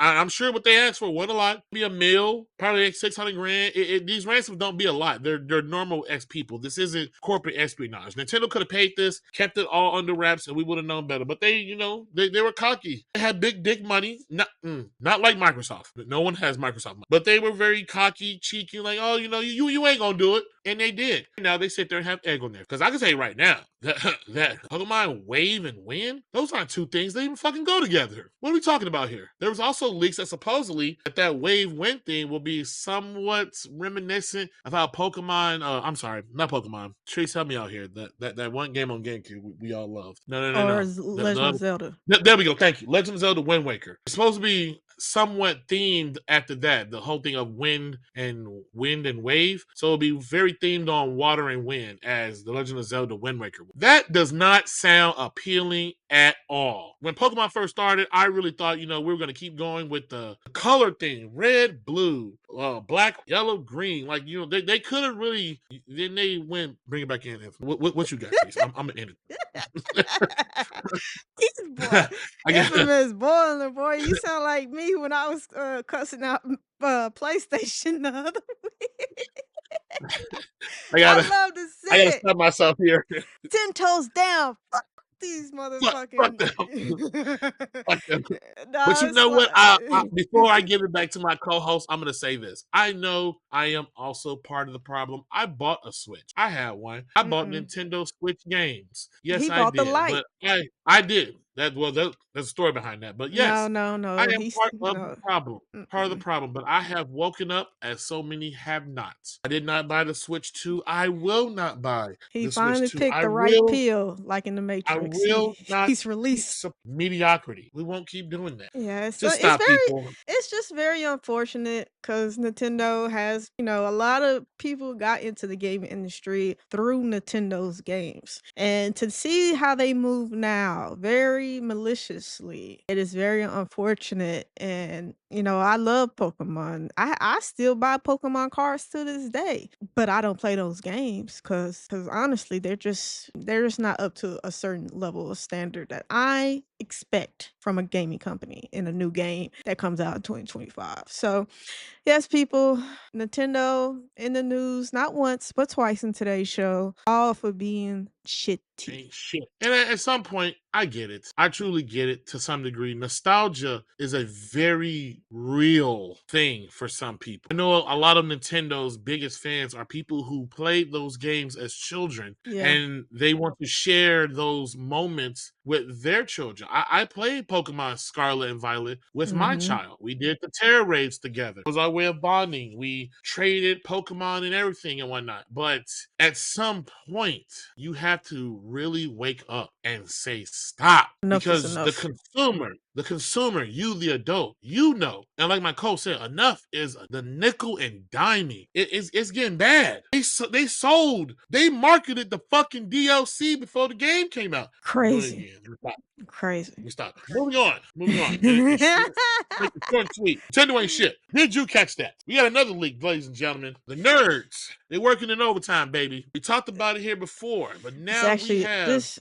I'm sure what they asked for wasn't a lot. Be a mill, probably like 600 grand. These ransoms don't be a lot. They're normal ex people. This isn't corporate espionage. Nintendo could have paid this, kept it all under wraps, and we would have known better. But they were cocky. They had big dick money. Not like Microsoft. No one has Microsoft money. But they were very cocky, cheeky, like, oh, you ain't gonna do it. And they did. Now they sit there and have egg on there. Because I can say right now, that Pokemon Wave and Wind, those aren't two things that even fucking go together. What are we talking about here? There was also leaks that supposedly that Wave Wind thing will be somewhat reminiscent of how Pokemon, I'm sorry, not Pokemon. Trice, help me out here. That one game on GameCube we all loved. No. Or Legend of Zelda. There we go. Thank you. Legend of Zelda Wind Waker. It's supposed to be somewhat themed after that. The whole thing of wind and wave. So it'll be very themed on water and wind as the Legend of Zelda Wind Waker. That does not sound appealing at all. When Pokemon first started, I really thought, we were going to keep going with the color thing. Red, blue, black, yellow, green. Like, they could have really, then they went, bring it back in. What you got, Chase? I'm going to end it. He's boy. Infamous boiler, boy. You sound like me when I was cussing out PlayStation the other week. I love to I gotta say stop myself here. 10 toes down. Fuck these motherfucking. Fuck them. But Nah, you it's know what? like. Before I give it back to my co-host, I'm going to say this. I know I am also part of the problem. I bought a Switch. I had one. I bought Nintendo Switch games. Yes, He I bought the did. light. But I did. There's a story behind that. But yes, I No. am He's part of the no. problem. Part of the problem. But I have woken up as so many have not. I did not buy the Switch 2. I will not buy He the Switch finally 2. picked the right pill, like in the I Matrix. will not He's released. mediocrity. We won't keep doing that. Yeah, so Just stop, people. it's just very unfortunate because Nintendo has, a lot of people got into the gaming industry through Nintendo's games. And to see how they move now, very maliciously, it is very unfortunate. And, I love Pokemon. I still buy Pokemon cards to this day, but I don't play those games because honestly, they're just not up to a certain level of standard that I expect from a gaming company in a new game that comes out in 2025. So Yes, people, Nintendo in the news not once, but twice in today's show, all for being shitty. Ain't shit. And at some point, I get it. I truly get it to some degree. Nostalgia is a very real thing for some people. I know a lot of Nintendo's biggest fans are people who played those games as children Yeah. and they want to share those moments with their children. I played Pokemon Scarlet and Violet with my Mhm. child. We did the Terra raids together. It was our way of bonding. We traded Pokemon and everything and whatnot. But at some point, you have to really wake up and say stop. Enough is Because enough. the consumer, you the adult, you know, and like my coach said, enough is the nickel and diming. It's getting bad. They marketed the fucking DLC before the game came out. I'm doing it Crazy. again. Stop. Crazy. We stop. Moving on. Moving on. And make it short and sweet. Nintendo ain't shit. Did you catch that? We got another leak, ladies and gentlemen. The nerds. They're working in overtime, baby. We talked about it here before, but It's now we actually have, this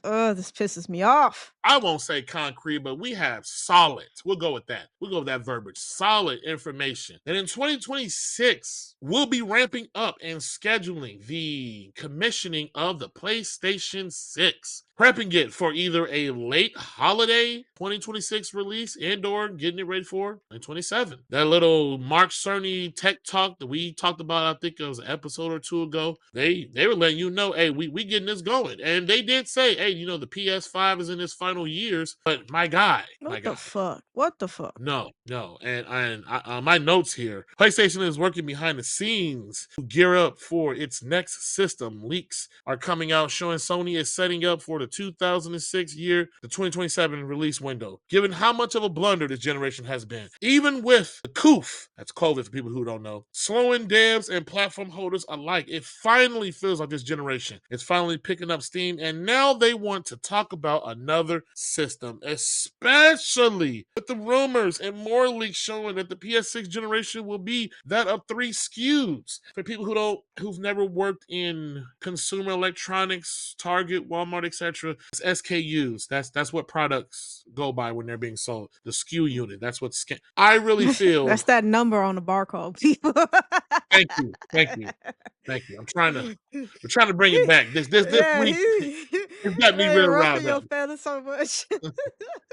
pisses me off. I won't say concrete, but we have solid. We'll go with that. We'll go with that verbiage. Solid information. And in 2026, we'll be ramping up and scheduling the commissioning of the PlayStation 6. Prepping it for either a late holiday 2026 release and or getting it ready for 2027. That little Mark Cerny tech talk that we talked about, I think it was an episode or two ago, they were letting you know, hey, we getting this going. And they did say, hey, you know, the PS5 is in its final years, but my guy. What the fuck? What the fuck? No. And my notes here. PlayStation is working behind the scenes to gear up for its next system. Leaks are coming out showing Sony is setting up for the 2006 year, the 2027 release window. Given how much of a blunder this generation has been, even with the COOF, that's COVID for people who don't know, slowing devs and platform holders alike, it finally feels like this generation is finally picking up steam, and now they want to talk about another system, especially with the rumors and more leaks showing that the PS6 generation will be that of 3 SKUs. For people who've never worked in consumer electronics, Target, Walmart, etc., it's SKUs. That's what products go by when they're being sold. The SKU unit. That's what I really feel. That's that number on the barcode, people. Thank you. Thank you. Thank you. We're trying to bring it back. This Yeah, week it's got me hey, real ruffling riled your up. feathers so much.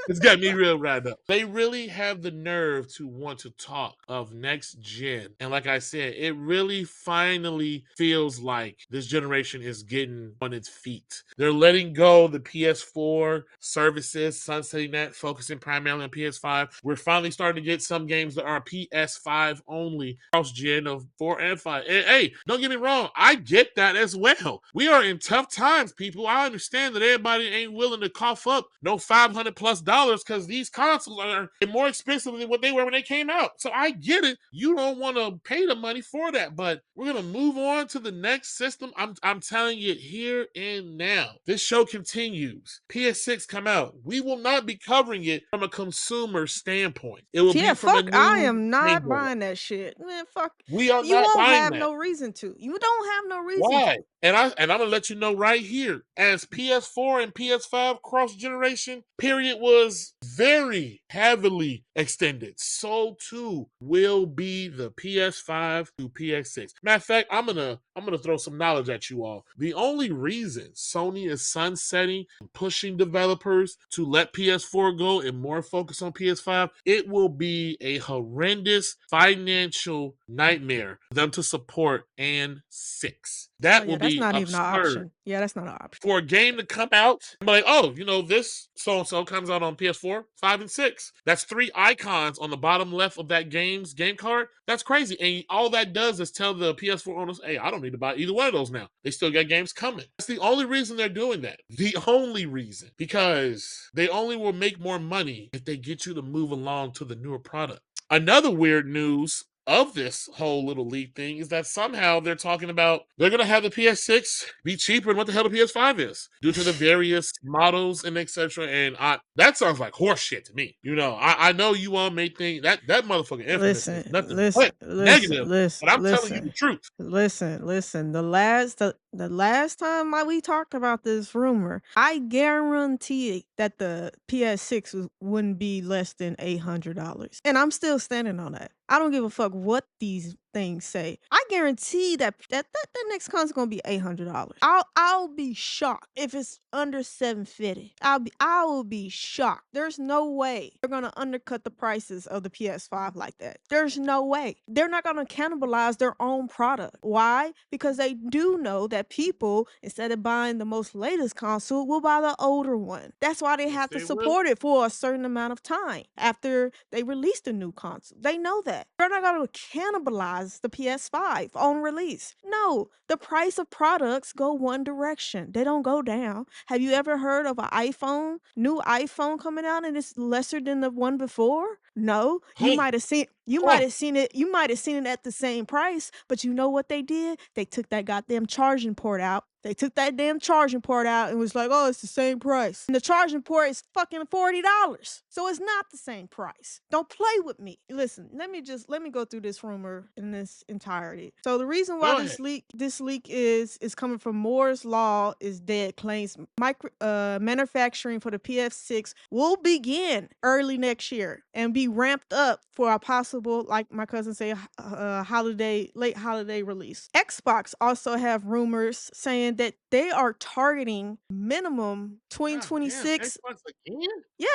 It's got me real riled up. They really have the nerve to want to talk of next gen. And like I said, it really finally feels like this generation is getting on its feet. They're letting go the PS4 services, sunsetting that, focusing primarily on PS5. We're finally starting to get some games that are PS5 only, cross gen of 4 and 5. And hey, don't get me wrong, I get that as well. We are in tough times, people. I understand that everybody ain't willing to cough up no $500+ because these consoles are more expensive than what they were when they came out. So I get it. You don't want to pay the money for that, but we're gonna move on to the next system. I'm telling you here and now. This show continues. PS6 come out. We will not be covering it from a consumer standpoint. It will Yeah, be from a fuck, I new am not angle. buying that shit. Man, fuck. We are You not won't buying have that. no reason to. You don't have no reason Why? to. And I'm gonna let you know right here, as PS4 and PS5 cross generation period was very heavily extended, so too will be the PS5 to PS6. Matter of fact, I'm gonna throw some knowledge at you all. The only reason Sony is sunsetting and pushing developers to let PS4 go and more focus on PS5, it will be a horrendous financial nightmare for them to support and 6. Oh That will yeah, that's be not even an absurd option. Yeah, that's not an option. for a game to come out and be like, oh, you know, this so and so comes out on PS4, 5, and 6. That's 3 icons on the bottom left of that game's game card. That's crazy. And all that does is tell the PS4 owners, hey, I don't need to buy either one of those now. They still got games coming. That's the only reason they're doing that. The only reason. Because they only will make more money if they get you to move along to the newer product. Another weird news of this whole little leak thing is that somehow they're talking about they're going to have the PS6 be cheaper than what the hell the PS5 is due to the various models and etc. And that sounds like horse shit to me. You know, I know you all may think that motherfucking Infamous is nothing but negative, but I'm telling you the truth. Listen. The last time we talked about this rumor, I guarantee that the PS6 wouldn't be less than $800, and I'm still standing on that. I don't give a fuck what these things say. I guarantee that next console gonna be $800. I'll be shocked if it's under 750. I will be shocked. There's no way they're gonna undercut the prices of the PS5 like that. There's no way. They're not gonna cannibalize their own product. Why? Because they do know that people, instead of buying the most latest console, will buy the older one. That's why they Yes, have to they will. support it for a certain amount of time after they release the new console. They know that. They're not gonna cannibalize the PS5 on release. No, the price of products go one direction. They don't go down. Have you ever heard of an iPhone, new iPhone coming out and it's lesser than the one before? No. You Hey, might have seen oh, you might have seen it at the same price, but you know what they did? They took that goddamn charging port out. They took that damn charging port out and was like, "Oh, it's the same price." And the charging port is fucking $40. So it's not the same price. Don't play with me. Listen, let me go through this rumor in this entirety. So the reason why go ahead. this leak is coming from Moore's Law is dead claims manufacturing for the PS6 will begin early next year and be ramped up for a possible, like my cousin say, late holiday release. Xbox also have rumors saying that they are targeting minimum God damn, 2026. Xbox again? Yeah,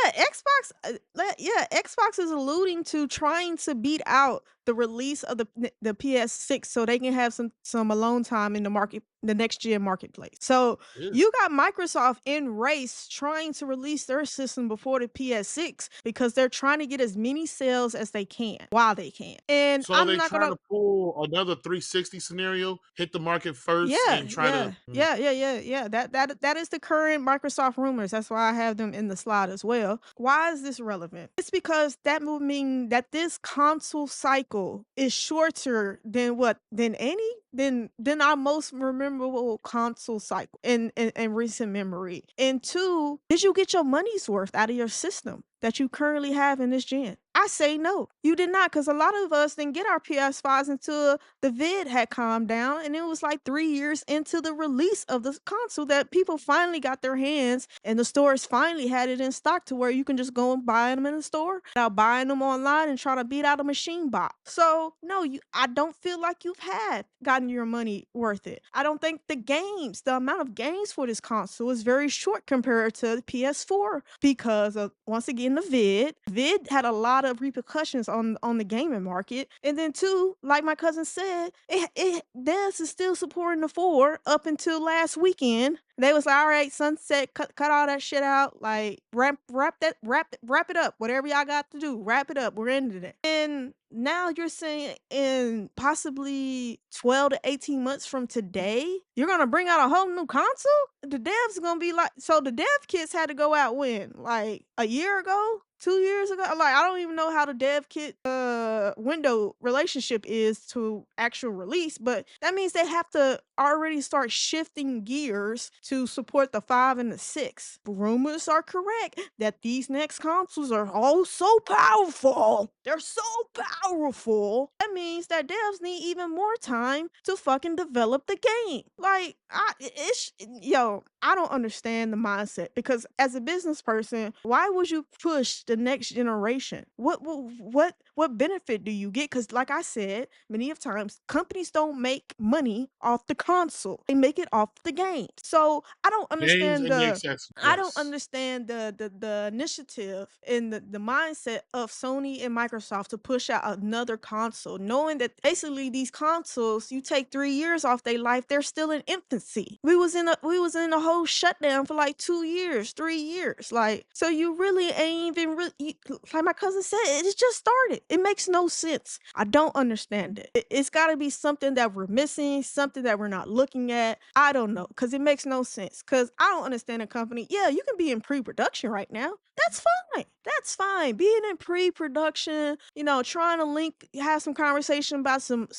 Xbox is alluding to trying to beat out the release of the PS6 so they can have some alone time in the next gen marketplace. So Ew. you got Microsoft in race trying to release their system before the PS6 because they're trying to get as many sales as they can while they can. And So I'm they not try gonna to pull another 360 scenario, hit the market first, Yeah, and try to. yeah, yeah, yeah, yeah, yeah. That is the current Microsoft rumors. That's why I have them in the slide as well. Why is this relevant? It's because that will mean that this console cycle is shorter than than our most memorable console cycle in recent memory. And two, did you get your money's worth out of your system that you currently have in this gen? I say no. You did not, because a lot of us didn't get our PS5s until the vid had calmed down, and it was like 3 years into the release of the console that people finally got their hands, and the stores finally had it in stock to where you can just go and buy them in the store without buying them online and trying to beat out a machine bot. So no, I don't feel like you've had gotten your money worth it. I don't think the amount of games for this console is very short compared to the PS4 because of, once again, the vid had a lot of repercussions on the gaming market. And then two, like my cousin said, Des is still supporting the 4 up until last weekend. They was like, "All right, sunset, cut all that shit out. Like, wrap it up. Whatever y'all got to do, wrap it up. We're into it." And now you're saying in possibly 12 to 18 months from today, you're gonna bring out a whole new console? The devs gonna be like, so the dev kits had to go out when? Like a year ago? 2 years ago? Like, I don't even know how the dev kit window relationship is to actual release, but that means they have to already start shifting gears to support the 5 and the 6. Rumors are correct that these next consoles are all so powerful. They're so powerful. That means that devs need even more time to fucking develop the game. Like, I don't understand the mindset because as a business person, why would you push the next generation? What benefit do you get? Because like I said, many of times companies don't make money off the console. They make it off the game. So Games and the accessories. I don't Yes. understand the initiative and the mindset of Sony and Microsoft to push out another console, knowing that basically these consoles, you take 3 years off their life, they're still in infancy. We was in a whole shutdown for like 2 years, 3 years. Like, so you really ain't even like my cousin said, it just started. It makes no sense. I don't understand it. It's got to be something that we're missing, something that we're not looking at. I don't know, because it makes no sense. Because I don't understand a company. Yeah, you can be in pre-production right now. That's fine. That's fine. Being in pre-production, trying to have some conversation about some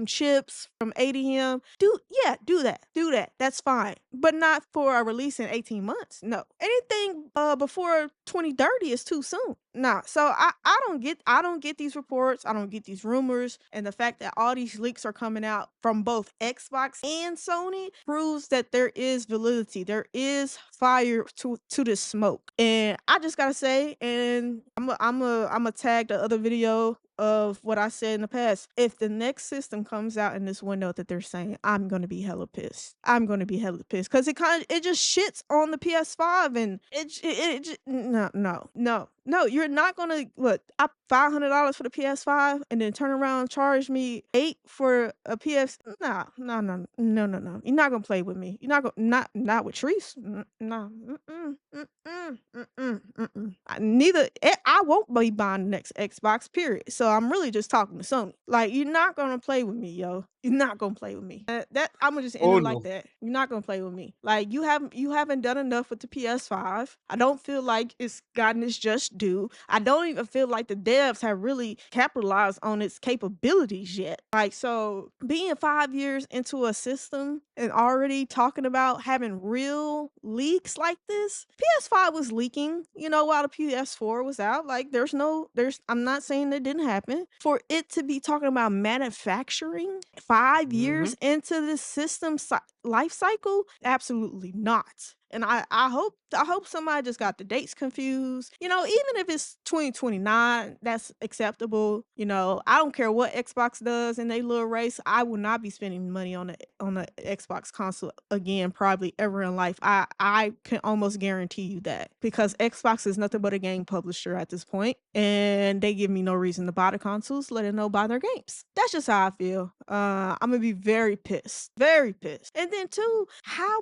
chips from ADM. Do that. Do that. That's fine. But not for a release in 18 months. No. Anything before 2030 is too soon. Nah. So I don't get these reports. I don't get these rumors. And the fact that all these leaks are coming out from both Xbox and Sony proves that there is validity. There is fire to this smoke. And I just gotta say, and I'm a tag the other video of what I said in the past. If the next system comes out in this window that they're saying, I'm gonna be hella pissed. I'm gonna be hella pissed because it just shits on the PS5 and no, you're not gonna what up $500 for the PS5 and then turn around and charge me 8 for a PS. No, no, no, no, no, no. You're not gonna play with me. You're not gonna not with Treese. No, neither. I won't be buying the next Xbox. Period. So I'm really just talking to Sony. Like you're not gonna play with me, yo. You're not gonna play with me. That I'm gonna just end Oh it like no. that. You're not gonna play with me. Like you haven't done enough with the PS5. I don't feel like it's gotten its just due. I don't even feel like the devs have really capitalized on its capabilities yet. Like so, being 5 years into a system and already talking about having real leaks like this, PS5 was leaking. While the PS4 was out. Like there's. I'm not saying that didn't happen. For it to be talking about manufacturing 5 years into this system life cycle, absolutely not. And I hope somebody just got the dates confused. Even if it's 2029, that's acceptable. I don't care what Xbox does in their little race. I will not be spending money on the Xbox console again, probably ever in life. I can almost guarantee you that because Xbox is nothing but a game publisher at this point, and they give me no reason to buy the consoles, let alone buy their games. That's just how I feel. I'm gonna be very pissed, very pissed. And then too, how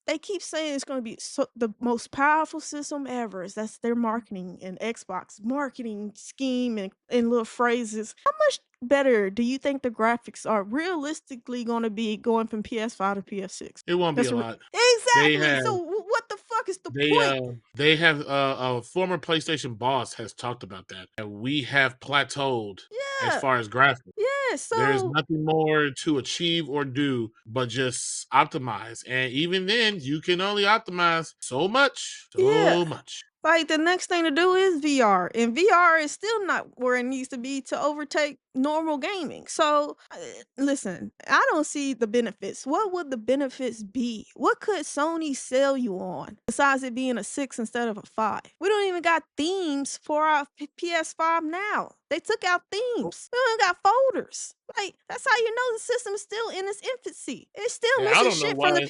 they keep saying it's going to be the most powerful system ever. That's their marketing and Xbox marketing scheme and little phrases. How much better do you think the graphics are realistically going to be going from PS5 to PS6? It won't be a lot. They Exactly. have So what the fuck is the they point? they have a former PlayStation boss has talked about that. And we have plateaued as Yeah. far as graphics. Yeah. There's So nothing more to achieve or do but just optimize. And even then, you can only optimize so much. yeah. So much. Like the next thing to do is VR, and VR is still not where it needs to be to overtake normal gaming. So, listen, I don't see the benefits. What would the benefits be? What could Sony sell you on besides it being a 6 instead of a 5? We don't even got themes for our PS5 now. They took out themes. We don't even got folders. Like, that's how you know the system is still in its infancy. It's still And I missing don't know shit from the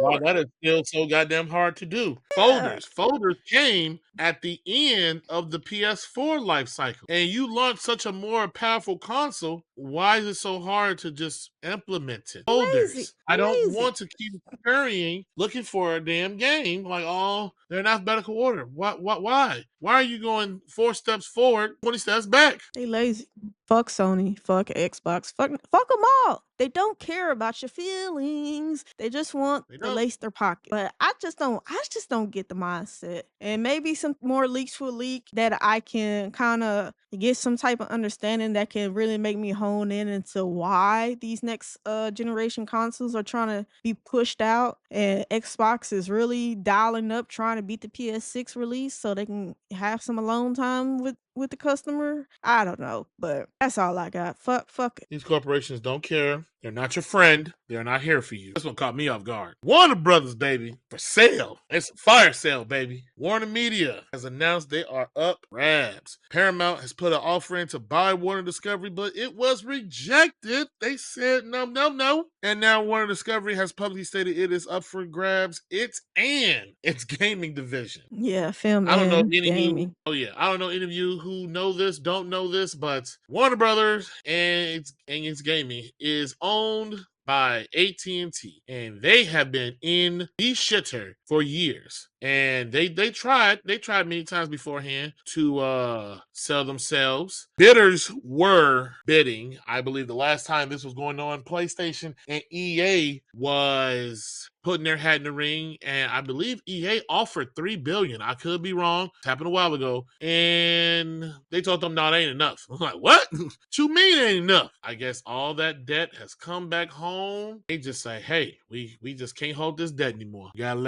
why PS4. that is still so goddamn hard to do. Yeah. Folders came at the end of the PS4 life cycle. And you launched such a more powerful console. Why is it so hard to just implement it? Lazy. Folders. I don't Lazy. want to keep scurrying looking for a damn game. Like, oh, they're in alphabetical order. What why? Why are you going 4 steps forward, 20 steps back? They lazy. Fuck Sony. Fuck Xbox. Fuck them all. They don't care about your feelings. They just want They to don't. lace their pocket. But I just don't get the mindset. And maybe some more leaks will leak that I can kind of get some type of understanding that can really make me hone in into why these next generation consoles are trying to be pushed out and Xbox is really dialing up trying to beat the PS6 release so they can have some alone time with the customer. I don't know, but that's all I got. Fuck it. These corporations don't care. They're not your friend. They're not here for you. This one caught me off guard. Warner Brothers, baby, for sale. It's a fire sale, baby. Warner Media has announced they are up grabs. Paramount has put an offer in to buy Warner Discovery, but it was rejected. They said no, no, no. And now Warner Discovery has publicly stated it is up for grabs. Its gaming division. Yeah, film I don't know and any of you. gaming. Oh yeah, I don't know any of you who know this, don't know this, but Warner Brothers and its gaming is owned by AT&T, and they have been in the shitter for years. And they tried many times beforehand to sell themselves. Bidders were bidding. I believe the last time this was going on, PlayStation and EA was putting their hat in the ring, and I believe EA offered $3 billion. I could be wrong. It happened a while ago, and they told them, "No, that ain't enough." I'm like, "What? What you mean ain't enough?" I guess all that debt has come back home. They just say, "Hey, we just can't hold this debt anymore. We gotta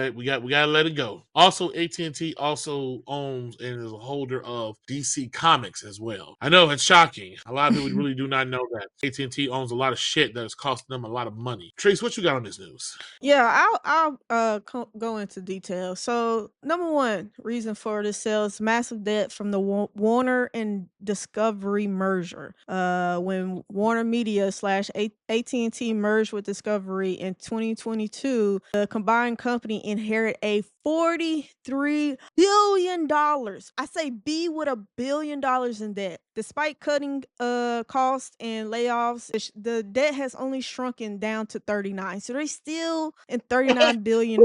let it go. Also, AT&T also owns and is a holder of DC Comics as well. I know it's shocking. A lot of people really do not know that AT&T owns a lot of shit that is costing them a lot of money. Trace, what you got on this news? Yeah, I'll go into detail. So, number one reason for this sale is massive debt from the Warner and Discovery merger. When Warner Media slash AT&T merged with Discovery in 2022, the combined company inherited a $43 billion. I say B with $1 billion in debt. Despite cutting costs and layoffs, the debt has only shrunken down to 39. So they still in $39 billion.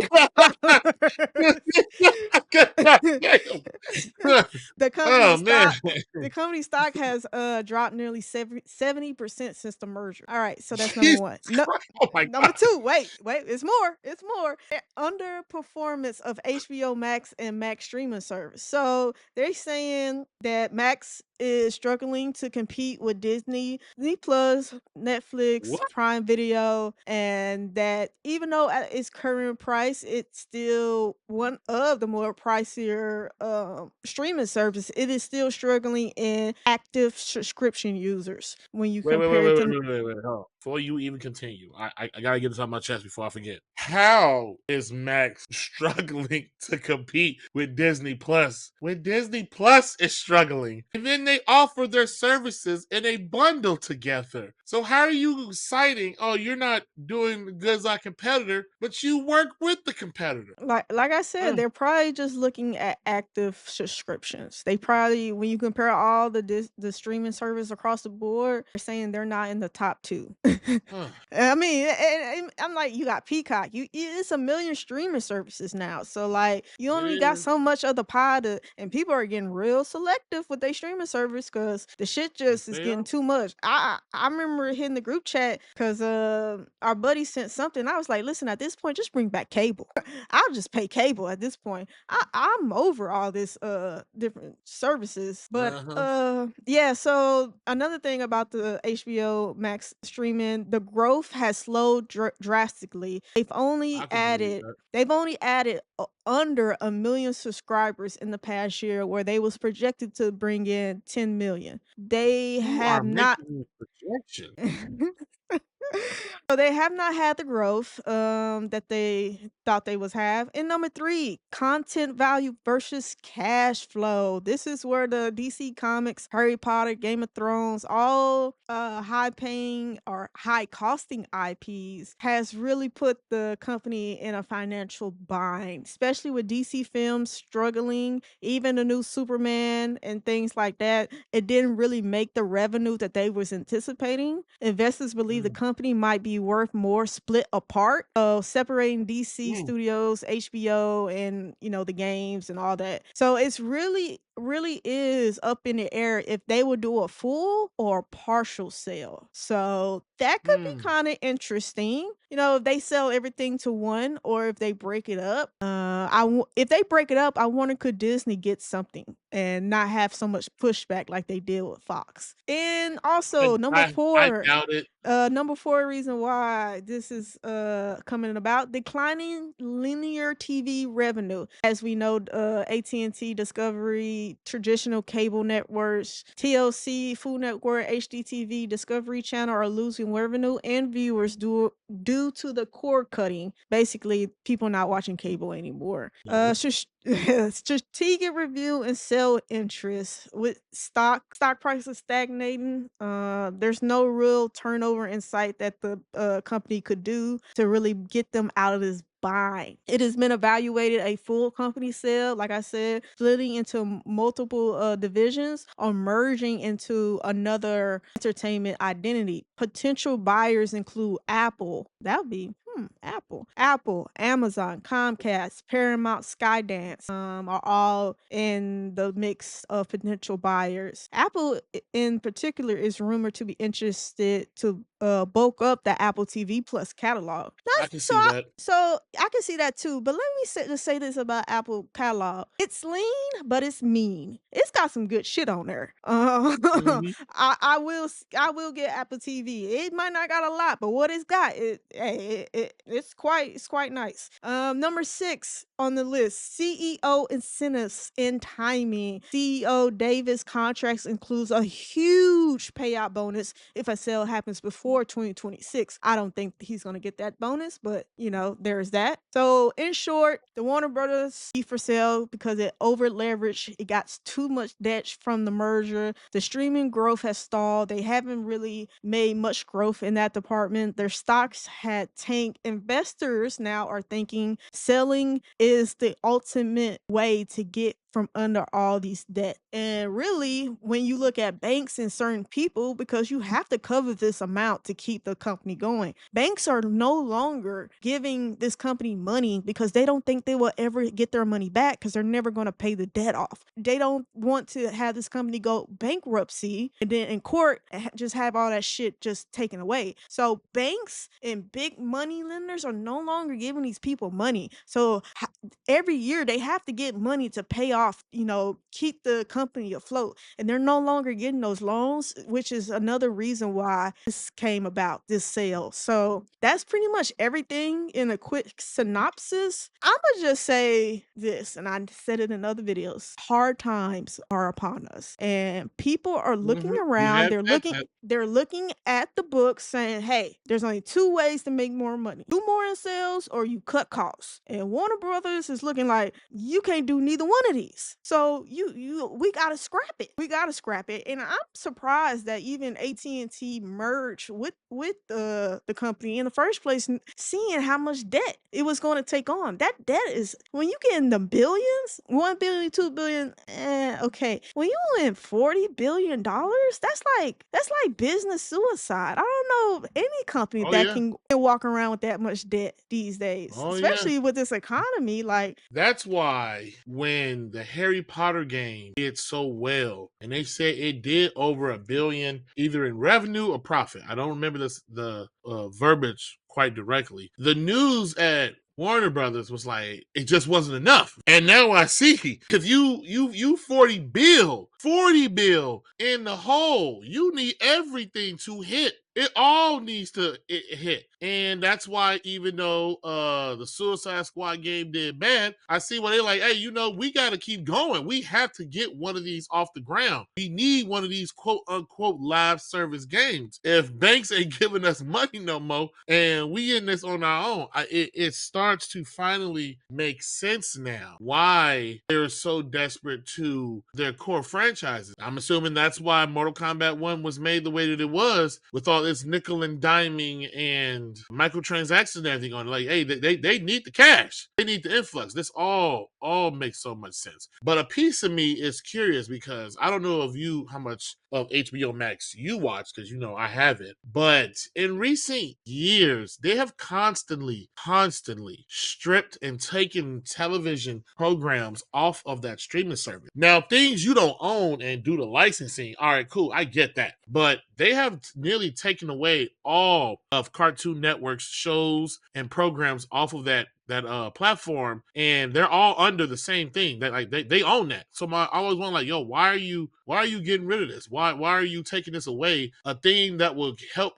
the company Oh man. stock the company stock has dropped nearly 70% since the merger. All right, so that's number Jesus one. Christ. Oh my Number god. two, wait, it's more. It's more. Underperformance of HBO Max and Max streaming service. So they're saying that Max is struggling to compete with Disney Plus, Netflix, What? Prime Video, and that even though at its current price, it's still one of the more pricier streaming service. It is still struggling in active subscription users when you Wait, wait, wait, compare wait, it wait, to. wait, wait, wait. Hold on. Before you even continue, I gotta get this out my chest before I forget. How is Max struggling to compete with Disney Plus when Disney Plus is struggling? And then they offer their services in a bundle together. So how are you citing, oh, you're not doing good as our competitor, but you work with the competitor? Like I said, Mm, they're probably just looking at active subscriptions. They probably, when you compare all the streaming service across the board, they're saying they're not in the top two. huh. I mean, and I'm like, you got Peacock. It's a million streaming services now. So like, you It only got is. so much of the pie to, and people are getting real selective with their streaming service because the shit just is They getting are. too much. I remember hitting the group chat because our buddy sent something. I was like, listen, at this point, just bring back cable. I'll just pay cable at this point. I'm over all this different services. But Uh-huh. yeah, so another thing about the HBO Max streaming, the growth has slowed drastically. I can believe that. They've only added under 1 million subscribers in the past year where they was projected to bring in 10 million. They You have are not. making a projection. So they have not had the growth that they thought they was have. And number three, content value versus cash flow. This is where the DC Comics, Harry Potter, Game of Thrones, all high paying or high costing IPs has really put the company in a financial bind, especially with DC films struggling, even the new Superman and things like that. It didn't really make the revenue that they was anticipating. Investors believe the Mm, company might be worth more split apart, separating DC mm, Studios, HBO, and the games and all that. So it's really is up in the air if they would do a full or partial sale. So that could be mm. kind of interesting. If they sell everything to one or if they break it up. If they break it up, I wonder could Disney get something and not have so much pushback like they did with Fox. And also I doubt it. number four reason why this is coming about: declining linear TV revenue. As we know, AT&T, Discovery, traditional cable networks, TLC, Food Network, HDTV, Discovery Channel are losing revenue and viewers due to the cord cutting. Basically, people not watching cable anymore. Nope. Strategic review and sell interest with stock prices stagnating. There's no real turnover in sight that the company could do to really get them out of this bind. It has been evaluated a full company sale, like I said, splitting into multiple divisions or merging into another entertainment identity. Potential buyers include Apple. That would be Apple, Amazon, Comcast, Paramount, Skydance, are all in the mix of potential buyers. Apple, in particular, is rumored to be interested to bulk up the Apple TV Plus catalog. I can see that. So I can see that too. But let me just say this about Apple catalog: it's lean, but it's mean. It's got some good shit on there. Mhm. I will get Apple TV. It might not got a lot, but what it's got, It's quite nice. Number 6 on the list, CEO incentives and timing. CEO Davis contracts includes a huge payout bonus if a sale happens before 2026. I don't think he's going to get that bonus, but there's that. So in short, the Warner Brothers be for sale because it over leveraged. It got too much debt from the merger. The streaming growth has stalled. They haven't really made much growth in that department. Their stocks had tanked. Investors now are thinking selling is the ultimate way to get from under all these debt. And really, when you look at banks and certain people, because you have to cover this amount to keep the company going, banks are no longer giving this company money because they don't think they will ever get their money back because they're never going to pay the debt off. They don't want to have this company go bankruptcy and then in court just have all that shit just taken away. So banks and big money lenders are no longer giving these people money. So every year they have to get money to pay off, keep the company afloat. And they're no longer getting those loans, which is another reason why this came about, this sale. So that's pretty much everything in a quick synopsis. I'm going to just say this, and I said it in other videos. Hard times are upon us. And people are looking around. They're looking at the book saying, hey, there's only two ways to make more money. Do more in sales or you cut costs. And Warner Brothers is looking like you can't do neither one of these. So we gotta scrap it. We gotta scrap it. And I'm surprised that even AT&T merged with the company in the first place, seeing how much debt it was going to take on. That debt is, when you get in the billions, 1 billion, 2 billion, okay. When you in $40 billion, that's like business suicide. I don't know any company that can walk around with that much debt these days, especially with this economy. Like, that's why when the Harry Potter game did so well, and they said it did over $1 billion, either in revenue or profit. I don't remember the verbiage quite directly. The news at Warner Brothers was like, it just wasn't enough. And now I see, because you 40 bill in the hole. You need everything to hit. It all needs to hit. And that's why, even though the Suicide Squad game did bad, I see why they're like, hey, we got to keep going. We have to get one of these off the ground. We need one of these quote unquote live service games. If banks ain't giving us money no more and we in this on our own, it starts to finally make sense now why they're so desperate to their core franchises. I'm assuming that's why Mortal Kombat 1 was made the way that it was, with all this nickel and diming and microtransactions and everything on it. Like, hey, they need the cash. They need the influx. This all makes so much sense. But a piece of me is curious because I don't know how much of HBO Max you watch, because I haven't. But in recent years, they have constantly stripped and taken television programs off of that streaming service. Now, things you don't own and do the licensing, all right, cool, I get that. But they have nearly taken away all of Cartoon Network's shows and programs off of that platform, and they're all under the same thing. They own that. So I always wonder, like, yo, why are you getting rid of this? Why are you taking this away? A thing that will help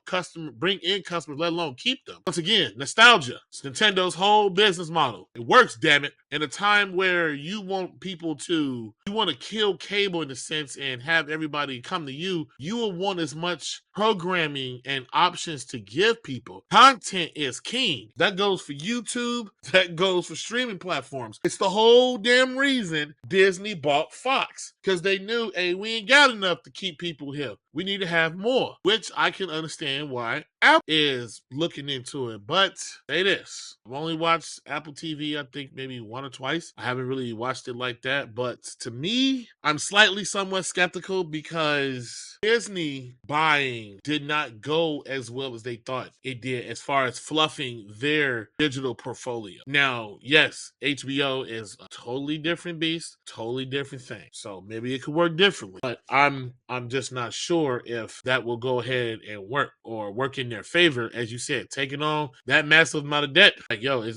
bring in customers, let alone keep them. Once again, nostalgia. It's Nintendo's whole business model. It works, damn it. In a time where you want to kill cable in a sense and have everybody come to you, you will want as much programming and options to give people. Content is king. That goes for YouTube. That goes for streaming platforms. It's the whole damn reason Disney bought Fox, because they knew, hey, we ain't got enough to keep people here. We need to have more, which I can understand why Apple is looking into it. But say this, I've only watched Apple TV, I think maybe one or twice. I haven't really watched it like that. But to me, I'm somewhat skeptical, because Disney buying did not go as well as they thought it did as far as fluffing their digital portfolio. Now, yes, HBO is a totally different beast, totally different thing. So maybe it could work differently, but I'm just not sure sure if that will go ahead and work in their favor, as you said, taking on that massive amount of debt. Like, yo,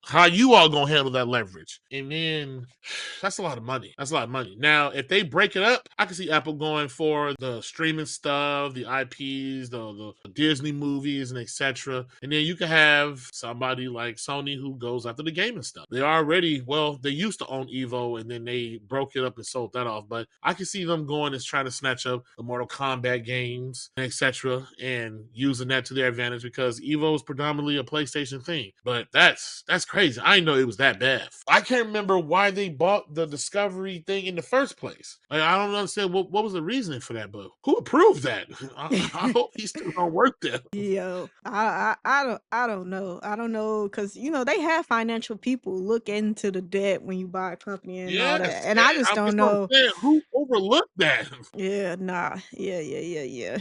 how you all gonna handle that leverage? And then that's a lot of money. That's a lot of money. Now, if they break it up, I can see Apple going for the streaming stuff, the IPs, the Disney movies, and etc. And then you can have somebody like Sony who goes after the gaming stuff. They used to own Evo, and then they broke it up and sold that off. But I can see them going and trying to snatch up the Mortal Kombat games, etc., and using that to their advantage because Evo is predominantly a PlayStation thing. But that's crazy. I didn't know it was that bad. I can't remember why they bought the Discovery thing in the first place. Like, I don't understand what was the reasoning for that, but who approved that? I hope he still don't work there. Yo, I don't know. I don't know because they have financial people look into the debt when you buy a company and all that, Yes, and I just I'm don't just not know. saying who overlooked that. Yeah, nah. Yeah.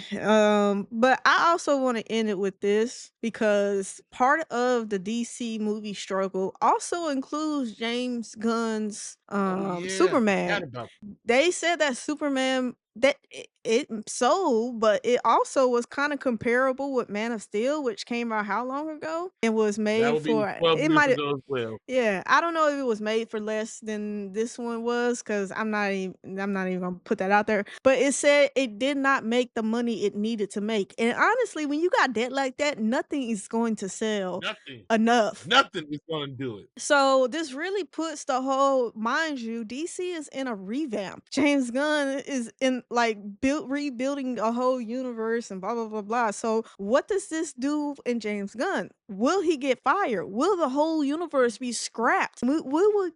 But I also want to end it with this because part of the DC movie struggle also includes James Gunn's Oh yeah, I forgot Superman. about They said that Superman that it sold, but it also was kind of comparable with Man of Steel, which came out how long ago? It was that. made Would be for 12 it years might ago as well. yeah, I don't know if it was made for less than this one was, because I'm not even gonna put that out there. But it said it did not make the money it needed to make. And honestly, when you got debt like that, nothing is going to sell Nothing, enough. nothing is going to do it. So this really puts the whole, mind you, DC is in a revamp. James Gunn is in like rebuilding a whole universe and blah blah blah blah. So what does this do in James Gunn? Will he get fired? Will the whole universe be scrapped? Will we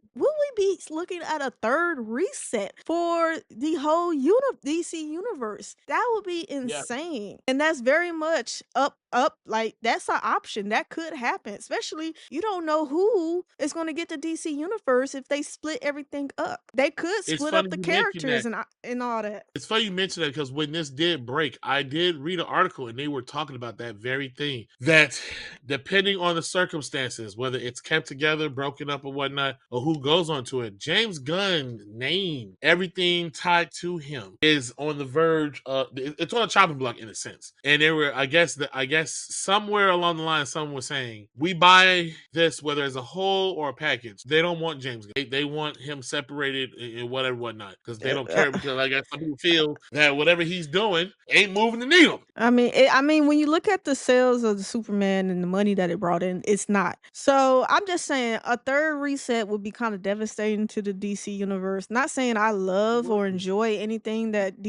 be looking at a third reset for the whole DC universe? That would be Yeah, insane. And that's very much up like that's an option that could happen, especially you don't know who is going to get the DC universe if they split everything up. They could it's split up funny the you mentioned characters that. and all that. It's funny you mentioned that because when this did break, I did read an article and they were talking about that very thing. That depending on the circumstances, whether it's kept together, broken up, or whatnot, or who goes onto it, James Gunn's name, everything tied to him, is on the verge. It's on a chopping block in a sense. And there were, I guess somewhere along the line, someone was saying, we buy this whether it's a whole or a package. They don't want James Gunn. They want him separated and whatever, whatnot, because they don't care. Because I guess some people feel that whatever he's doing ain't moving the needle. I mean, when you look at the sales of the Superman and the money that it brought in, it's not. So I'm just saying a third reset would be kind of devastating to the DC universe. Not saying I love or enjoy anything that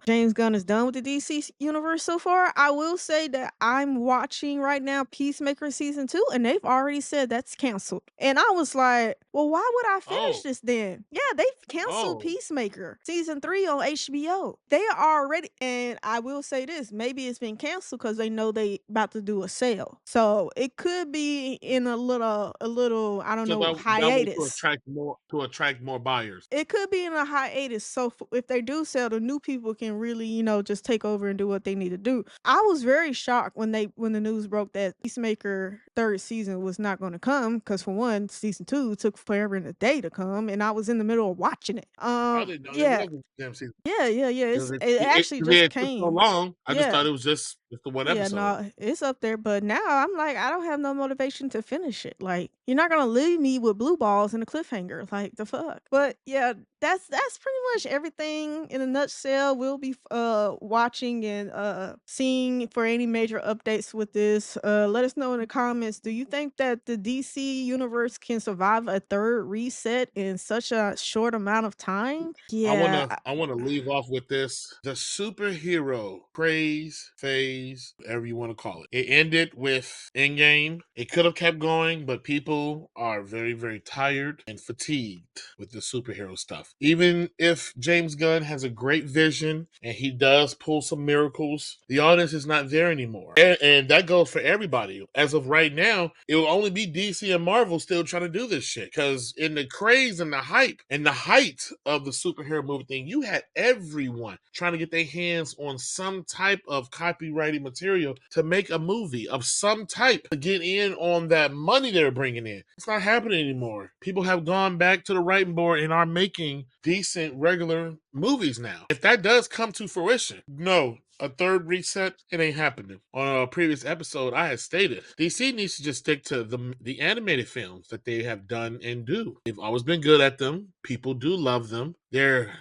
James Gunn has done with the DC universe so far. I will say that I'm watching right now Peacemaker season 2, and they've already said that's canceled. And I was like, well, why would I finish Oh, this then? Yeah, they've canceled oh, Peacemaker season 3 on HBO. They are already, and I will say this, maybe it's been canceled because they know they about to do a sale. So it could be in a little, I don't so know, that way hiatus. to attract more buyers. It could be in a hiatus. So if they do sell, the new people can really, just take over and do what they need to do. I was very shocked when the news broke that Peacemaker third season was not going to come because for one, season 2 took forever and a day to come, and I was in the middle of watching it. I didn't know there Yeah, was a damn season. yeah. Because It actually just it took so came. long, I just Yeah. thought it was just the one Yeah, episode. no, it's up there, but now I'm like, I don't have no motivation to finish it. Like, you're not gonna leave me with blue balls and a cliffhanger. Like the fuck. But yeah, that's pretty much everything in a nutshell. We'll be watching and seeing for any major updates with this. Let us know in the comments. Do you think that the DC universe can survive a third reset in such a short amount of time? Yeah. I wanna leave off with this. The superhero craze, phase, whatever you want to call it. It ended with Endgame. It could have kept going, but people are very, very tired and fatigued with the superhero stuff. Even if James Gunn has a great vision and he does pull some miracles, the audience is not there anymore. And that goes for everybody. As of right now, it will only be DC and Marvel still trying to do this shit. Because in the craze and the hype and the height of the superhero movie thing, you had everyone trying to get their hands on some type of copyright copyrighted material to make a movie of some type to get in on that money they're bringing in. It's not happening anymore. People have gone back to the writing board and are making decent regular movies now. If that does come to fruition, no, a third reset, it ain't happening. On a previous episode, I had stated DC needs to just stick to the animated films that they have done and do. They've always been good at them. People do love them. They're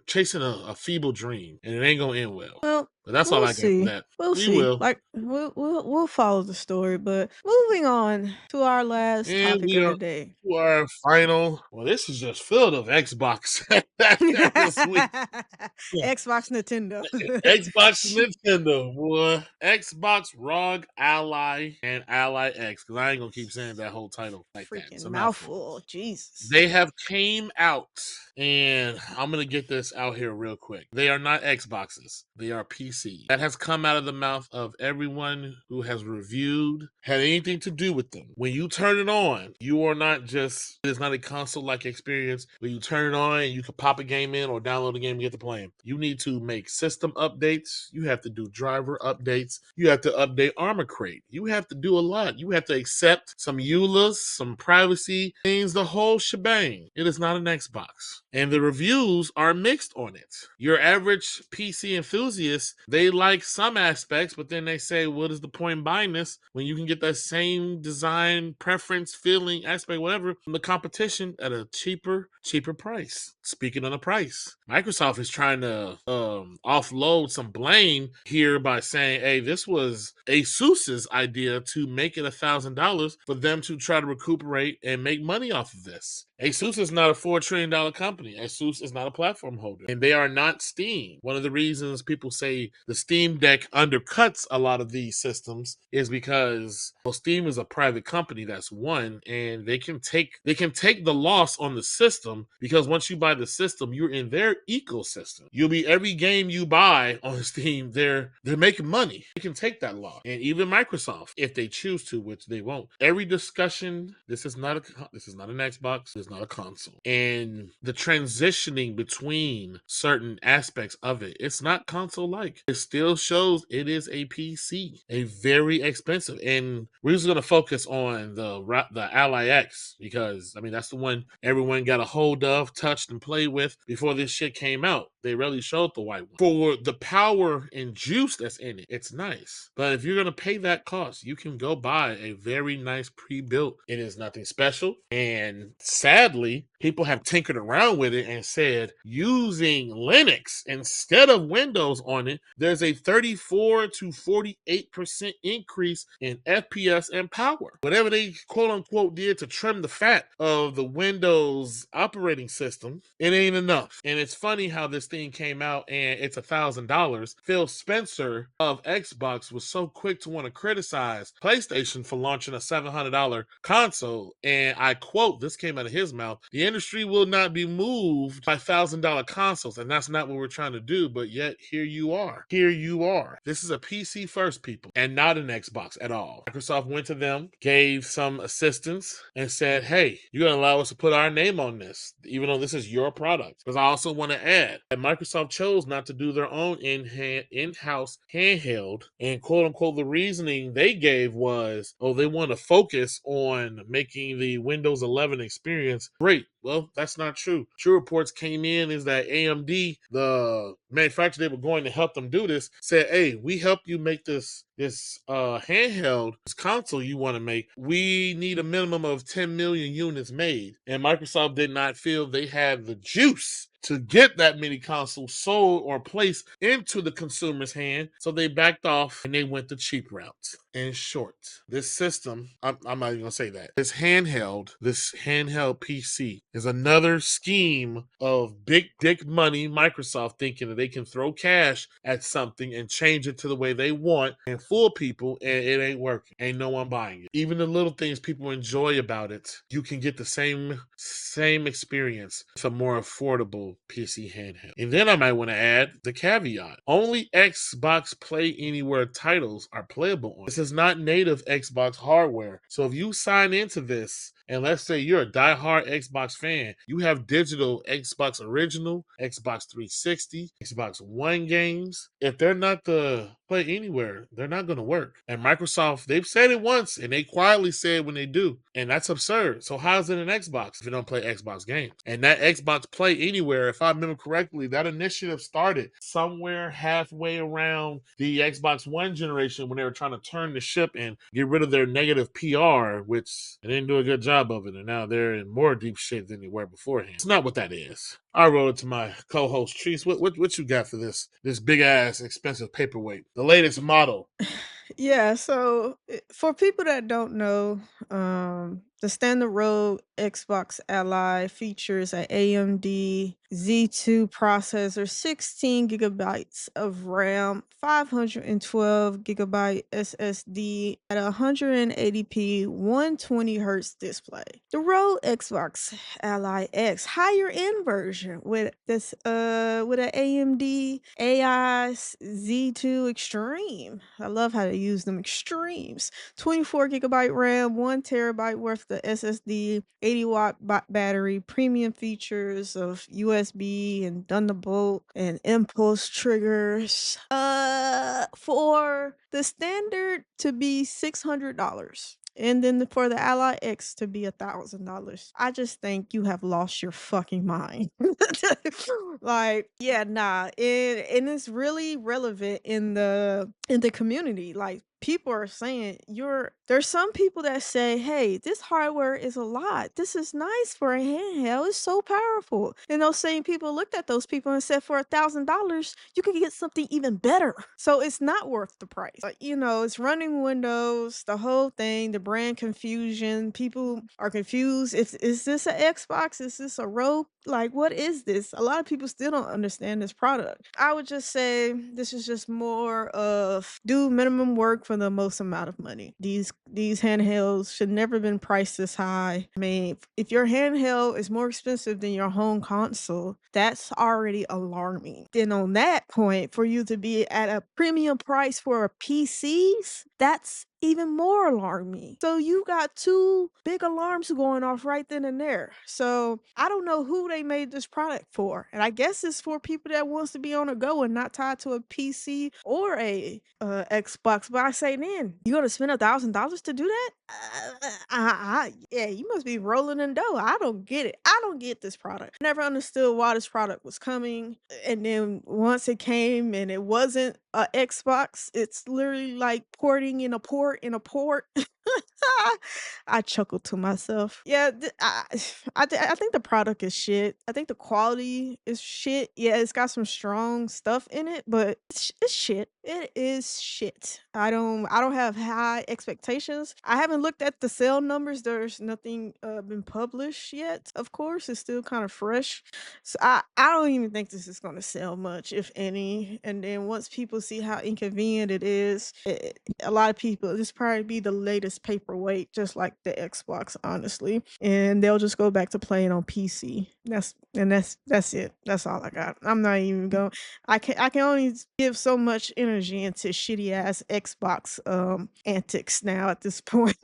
chasing a feeble dream, and it ain't gonna end well. Well, But that's all we'll I got for see. that. We'll We see. will. Like we'll follow the story. But moving on to our last And topic we of are the day. to our final. Well, this is just filled of Xbox this week. Xbox, Nintendo. Xbox and Nintendo, boy. Xbox ROG Ally and Ally X, because I ain't gonna keep saying that whole title like that. It's Freaking a mouthful. mouthful. Jesus. They have came out, and I'm gonna get this out here real quick. They are not Xboxes. They are PC. That has come out of the mouth of everyone who has reviewed, had anything to do with them. When you turn it on, you are not just, it's not a console-like experience where you turn it on and you can pop a game in or download a game and get to playing. You need to make system updates. You have to do driver updates. You have to update Armor Crate. You have to do a lot. You have to accept some EULAs, some privacy things, the whole shebang. It is not an Xbox. And the reviews are mixed on it. Your average PC enthusiast, they like some aspects, but then they say, what is the point in buying this when you can get that same design, preference, feeling, aspect, whatever, from the competition at a cheaper price? Speaking of the price, Microsoft is trying to offload some blame here by saying, hey, this was Asus's idea to make it $1,000 for them to try to recuperate and make money off of this. Asus is not a $4 trillion company. Asus is not a platform holder. And they are not Steam. One of the reasons people say the Steam Deck undercuts a lot of these systems is because, well, Steam is a private company, that's one, and they can take the loss on the system, because once you buy the system, you're in their ecosystem. You'll be, every game you buy on Steam, they're making money. They can take that loss. And even Microsoft, if they choose to, which they won't. Every discussion, this is not an Xbox, this is not a console. And the transitioning between certain aspects of it, it's not console-like. It still shows it is a PC, a very expensive. And we're just going to focus on the Ally X, because, I mean, that's the one everyone got a hold of, touched, and played with before this shit came out. They rarely showed the white one. For the power and juice that's in it, it's nice. But if you're going to pay that cost, you can go buy a very nice pre-built. It is nothing special. And sadly, people have tinkered around with it and said, using Linux instead of Windows on it, there's a 34 to 48% increase in FPS and power. Whatever they quote unquote did to trim the fat of the Windows operating system, it ain't enough. And it's funny how this thing came out and it's $1,000. Phil Spencer of Xbox was so quick to want to criticize PlayStation for launching a $700 console. And I quote, this came out of his mouth, the industry will not be moved by $1,000 consoles. And that's not what we're trying to do. But yet here you are. Here you are. This is a PC first, people, and not an Xbox at all. Microsoft went to them, gave some assistance, and said, hey, you're going to allow us to put our name on this, even though this is your product. Because I also want to add that Microsoft chose not to do their own in-house handheld. And quote unquote, the reasoning they gave was, oh, they want to focus on making the Windows 11 experience great. Well, that's not true. True reports came in is that AMD, the manufacturer they were going to help them do this, said, hey, we help you make this handheld, this console you want to make. We need a minimum of 10 million units made. And Microsoft did not feel they had the juice to get that many consoles sold or placed into the consumer's hand. So they backed off and they went the cheap route. In short, this system, I'm not even going to say that. This handheld PC is another scheme of big dick money Microsoft thinking that they can throw cash at something and change it to the way they want and fool people, and it ain't working. Ain't no one buying it. Even the little things people enjoy about it, you can get the same experience with a more affordable PC handheld. And then I might want to add the caveat. Only Xbox Play Anywhere titles are playable on. This is not native Xbox hardware. So if you sign into this And let's say you're a diehard Xbox fan, you have digital Xbox original, Xbox 360, Xbox One games. If they're not the play anywhere, they're not going to work. And Microsoft, they've said it once and they quietly say it when they do. And that's absurd. So how's it an Xbox if you don't play Xbox games? And that Xbox Play Anywhere, if I remember correctly, that initiative started somewhere halfway around the Xbox One generation when they were trying to turn the ship and get rid of their negative PR, which they didn't do a good job of it. And now they're in more deep shit than they were beforehand. It's not what that is. I wrote it to my co-host Trice. What you got for this big ass expensive paperweight? The latest model. Yeah, so for people that don't know, the standard ROG Xbox Ally features an AMD Z2 processor, 16 gigabytes of RAM, 512 gigabyte SSD at 180p 120 hertz display. The ROG Xbox Ally X higher end version with an AMD AI Z2 Extreme. I love how they use them extremes. 24 gigabyte RAM, 1 terabyte worth of SSD, 80-watt battery, premium features of USB and Thunderbolt and impulse triggers. For the standard to be $600. And then for the Ally X to be $1,000. I just think you have lost your fucking mind. Like, yeah, nah. And it's really relevant in the community. Like, people are saying there's some people that say, hey, this hardware is a lot. This is nice for a handheld. It's so powerful. And those same people looked at those people and said, for $1,000, you could get something even better. So it's not worth the price. It's running Windows, the whole thing, the brand confusion. People are confused. Is this an Xbox? Is this a Rogue? Like, what is this? A lot of people still don't understand this product. I would just say this is just more of do minimum work for the most amount of money. These handhelds should never been priced this high. I mean, if your handheld is more expensive than your home console, that's already alarming. Then on that point, for you to be at a premium price for a PCs, that's even more alarming. So you got two big alarms going off right then and there. So I don't know who they made this product for. And I guess it's for people that wants to be on a go and not tied to a PC or a Xbox. But I say then, you gonna spend $1,000 to do that? Yeah, you must be rolling in dough. I don't get it. I don't get this product. Never understood why this product was coming. And then once it came and it wasn't a Xbox, it's literally like porting in a port in a port. I chuckled to myself. Yeah, I think the product is shit. I think the quality is shit. Yeah, it's got some strong stuff in it, but it's shit. It is shit. I don't have high expectations. I haven't looked at the sale numbers. There's nothing been published yet. Of course, it's still kind of fresh. So I don't even think this is going to sell much, if any. And then once people see how inconvenient it is, a lot of people, this probably be the latest paperweight, just like the Xbox, honestly. And they'll just go back to playing on PC. That's it. That's all I got. I'm not even going. I can only give so much energy into shitty ass Xbox antics now at this point.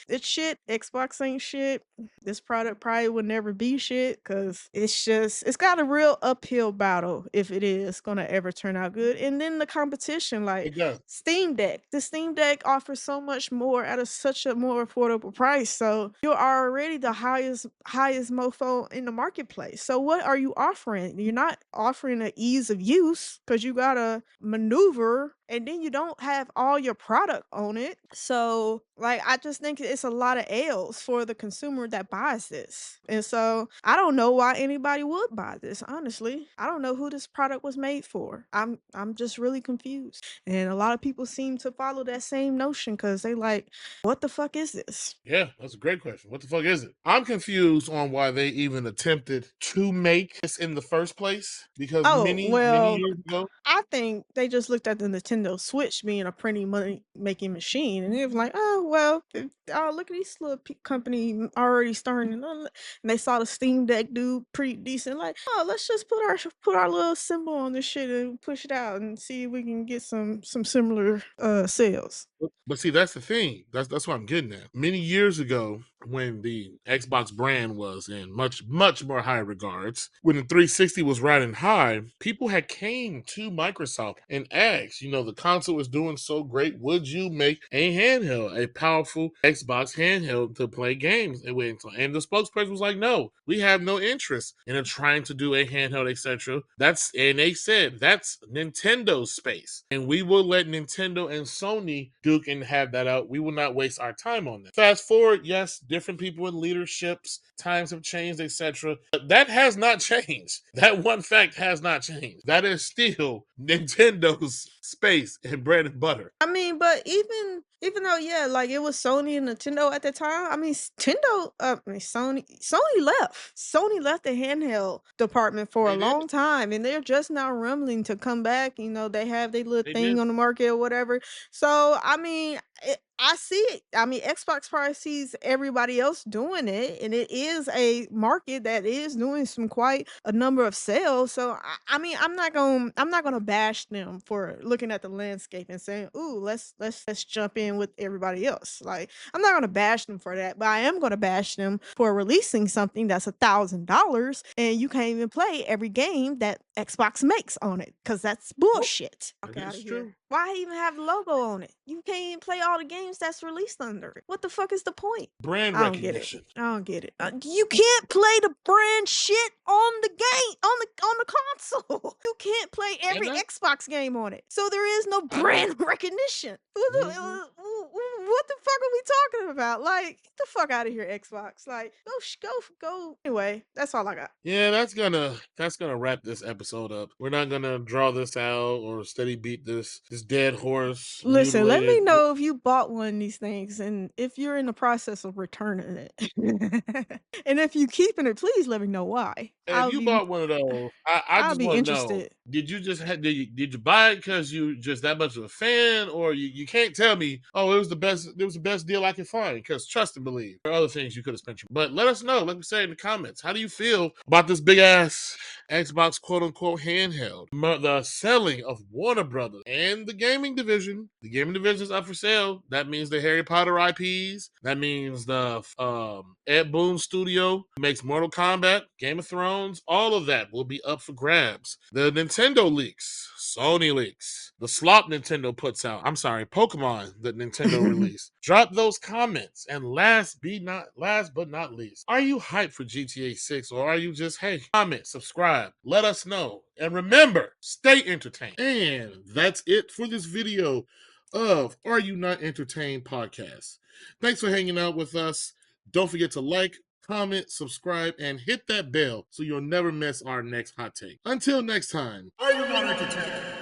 It's shit. Xbox ain't shit. This product probably will never be shit because it's got a real uphill battle if it is gonna ever turn out good. And then the competition, like It does. Steam Deck. The Steam Deck offers so much more at such a more affordable price. So you're already the highest mofo in the marketplace. So what are you offering? You're not offering an ease of use because you gotta maneuver and then you don't have all your product on it. So, like, I just think it's a lot of L's for the consumer that buys this. And so, I don't know why anybody would buy this, honestly. I don't know who this product was made for. I'm just really confused. And a lot of people seem to follow that same notion cuz they like, what the fuck is this? Yeah, that's a great question. What the fuck is it? I'm confused on why they even attempted to make this in the first place because Oh, many well, years ago. I think they just looked at the Nintendo Switch being a printing money making machine, and it was like, oh well, oh look at these little company already starting, and they saw the Steam Deck do pretty decent. Like, oh, let's just put our little symbol on this shit and push it out and see if we can get some similar sales. But see, that's the thing. That's what I'm getting at. Many years ago, when the Xbox brand was in much more high regards, when the 360 was riding high, people had came to Microsoft and asked, the console is doing so great, would you make a handheld, a powerful Xbox handheld to play games? And the spokesperson was like, no, we have no interest in trying to do a handheld, etc. And they said that's Nintendo's space, and we will let Nintendo and Sony duke and have that out. We will not waste our time on that. Fast forward, yes, different people in leaderships, times have changed, etc. But that has not changed. That one fact has not changed. That is still Nintendo's space and bread and butter. I mean, but even though, yeah, like it was Sony and Nintendo at the time. I mean, Sony left. Sony left the handheld department for a long time, and they're just now rumbling to come back. They have their little thing on the market or whatever. So I mean, I see it. I mean, Xbox probably sees everybody else doing it, and it is a market that is doing some quite a number of sales. So I mean, I'm not gonna bash them for looking at the landscape and saying, "Ooh, let's jump in with everybody else." Like, I'm not gonna bash them for that, but I am gonna bash them for releasing something that's $1,000 and you can't even play every game that Xbox makes on it, because that's bullshit. Okay, out of here. Why even have the logo on it? You can't even play all the games that's released under it. What the fuck is the point? Brand I don't get it. recognition. I don't get it. You can't play the brand shit on the game on the console. You can't play every Xbox game on it. So there is no brand recognition. What the fuck are we talking about? Like, get the fuck out of here, Xbox. Like, go. Anyway, that's all I got. Yeah, that's gonna wrap this episode up. We're not gonna draw this out or steady beat this dead horse. Listen, let me know if you bought one of these things and if you're in the process of returning it. And if you keeping it, please let me know why. If you bought one of those, I just want to know: did you buy it because you just that much of a fan, or you can't tell me? Oh, it was the best deal I could find. Because trust and believe, there are other things you could have spent. But let us know. Let me say in the comments, how do you feel about this big ass Xbox quote unquote handheld? The selling of Warner Brothers and the gaming division. The gaming division is up for sale. That means the Harry Potter IPs. That means the Ed Boon Studio makes Mortal Kombat, Game of Thrones. All of that will be up for grabs. The Nintendo leaks, Sony leaks, the slop Nintendo puts out. I'm sorry, Pokemon that Nintendo released. Drop those comments. And last but not least, are you hyped for GTA 6, or are you just, hey, comment, subscribe, let us know. And remember, stay entertained. And that's it for this video of Are You Not Entertained podcast. Thanks for hanging out with us. Don't forget to like, comment, subscribe, and hit that bell so you'll never miss our next hot take. Until next time, are you not entertained?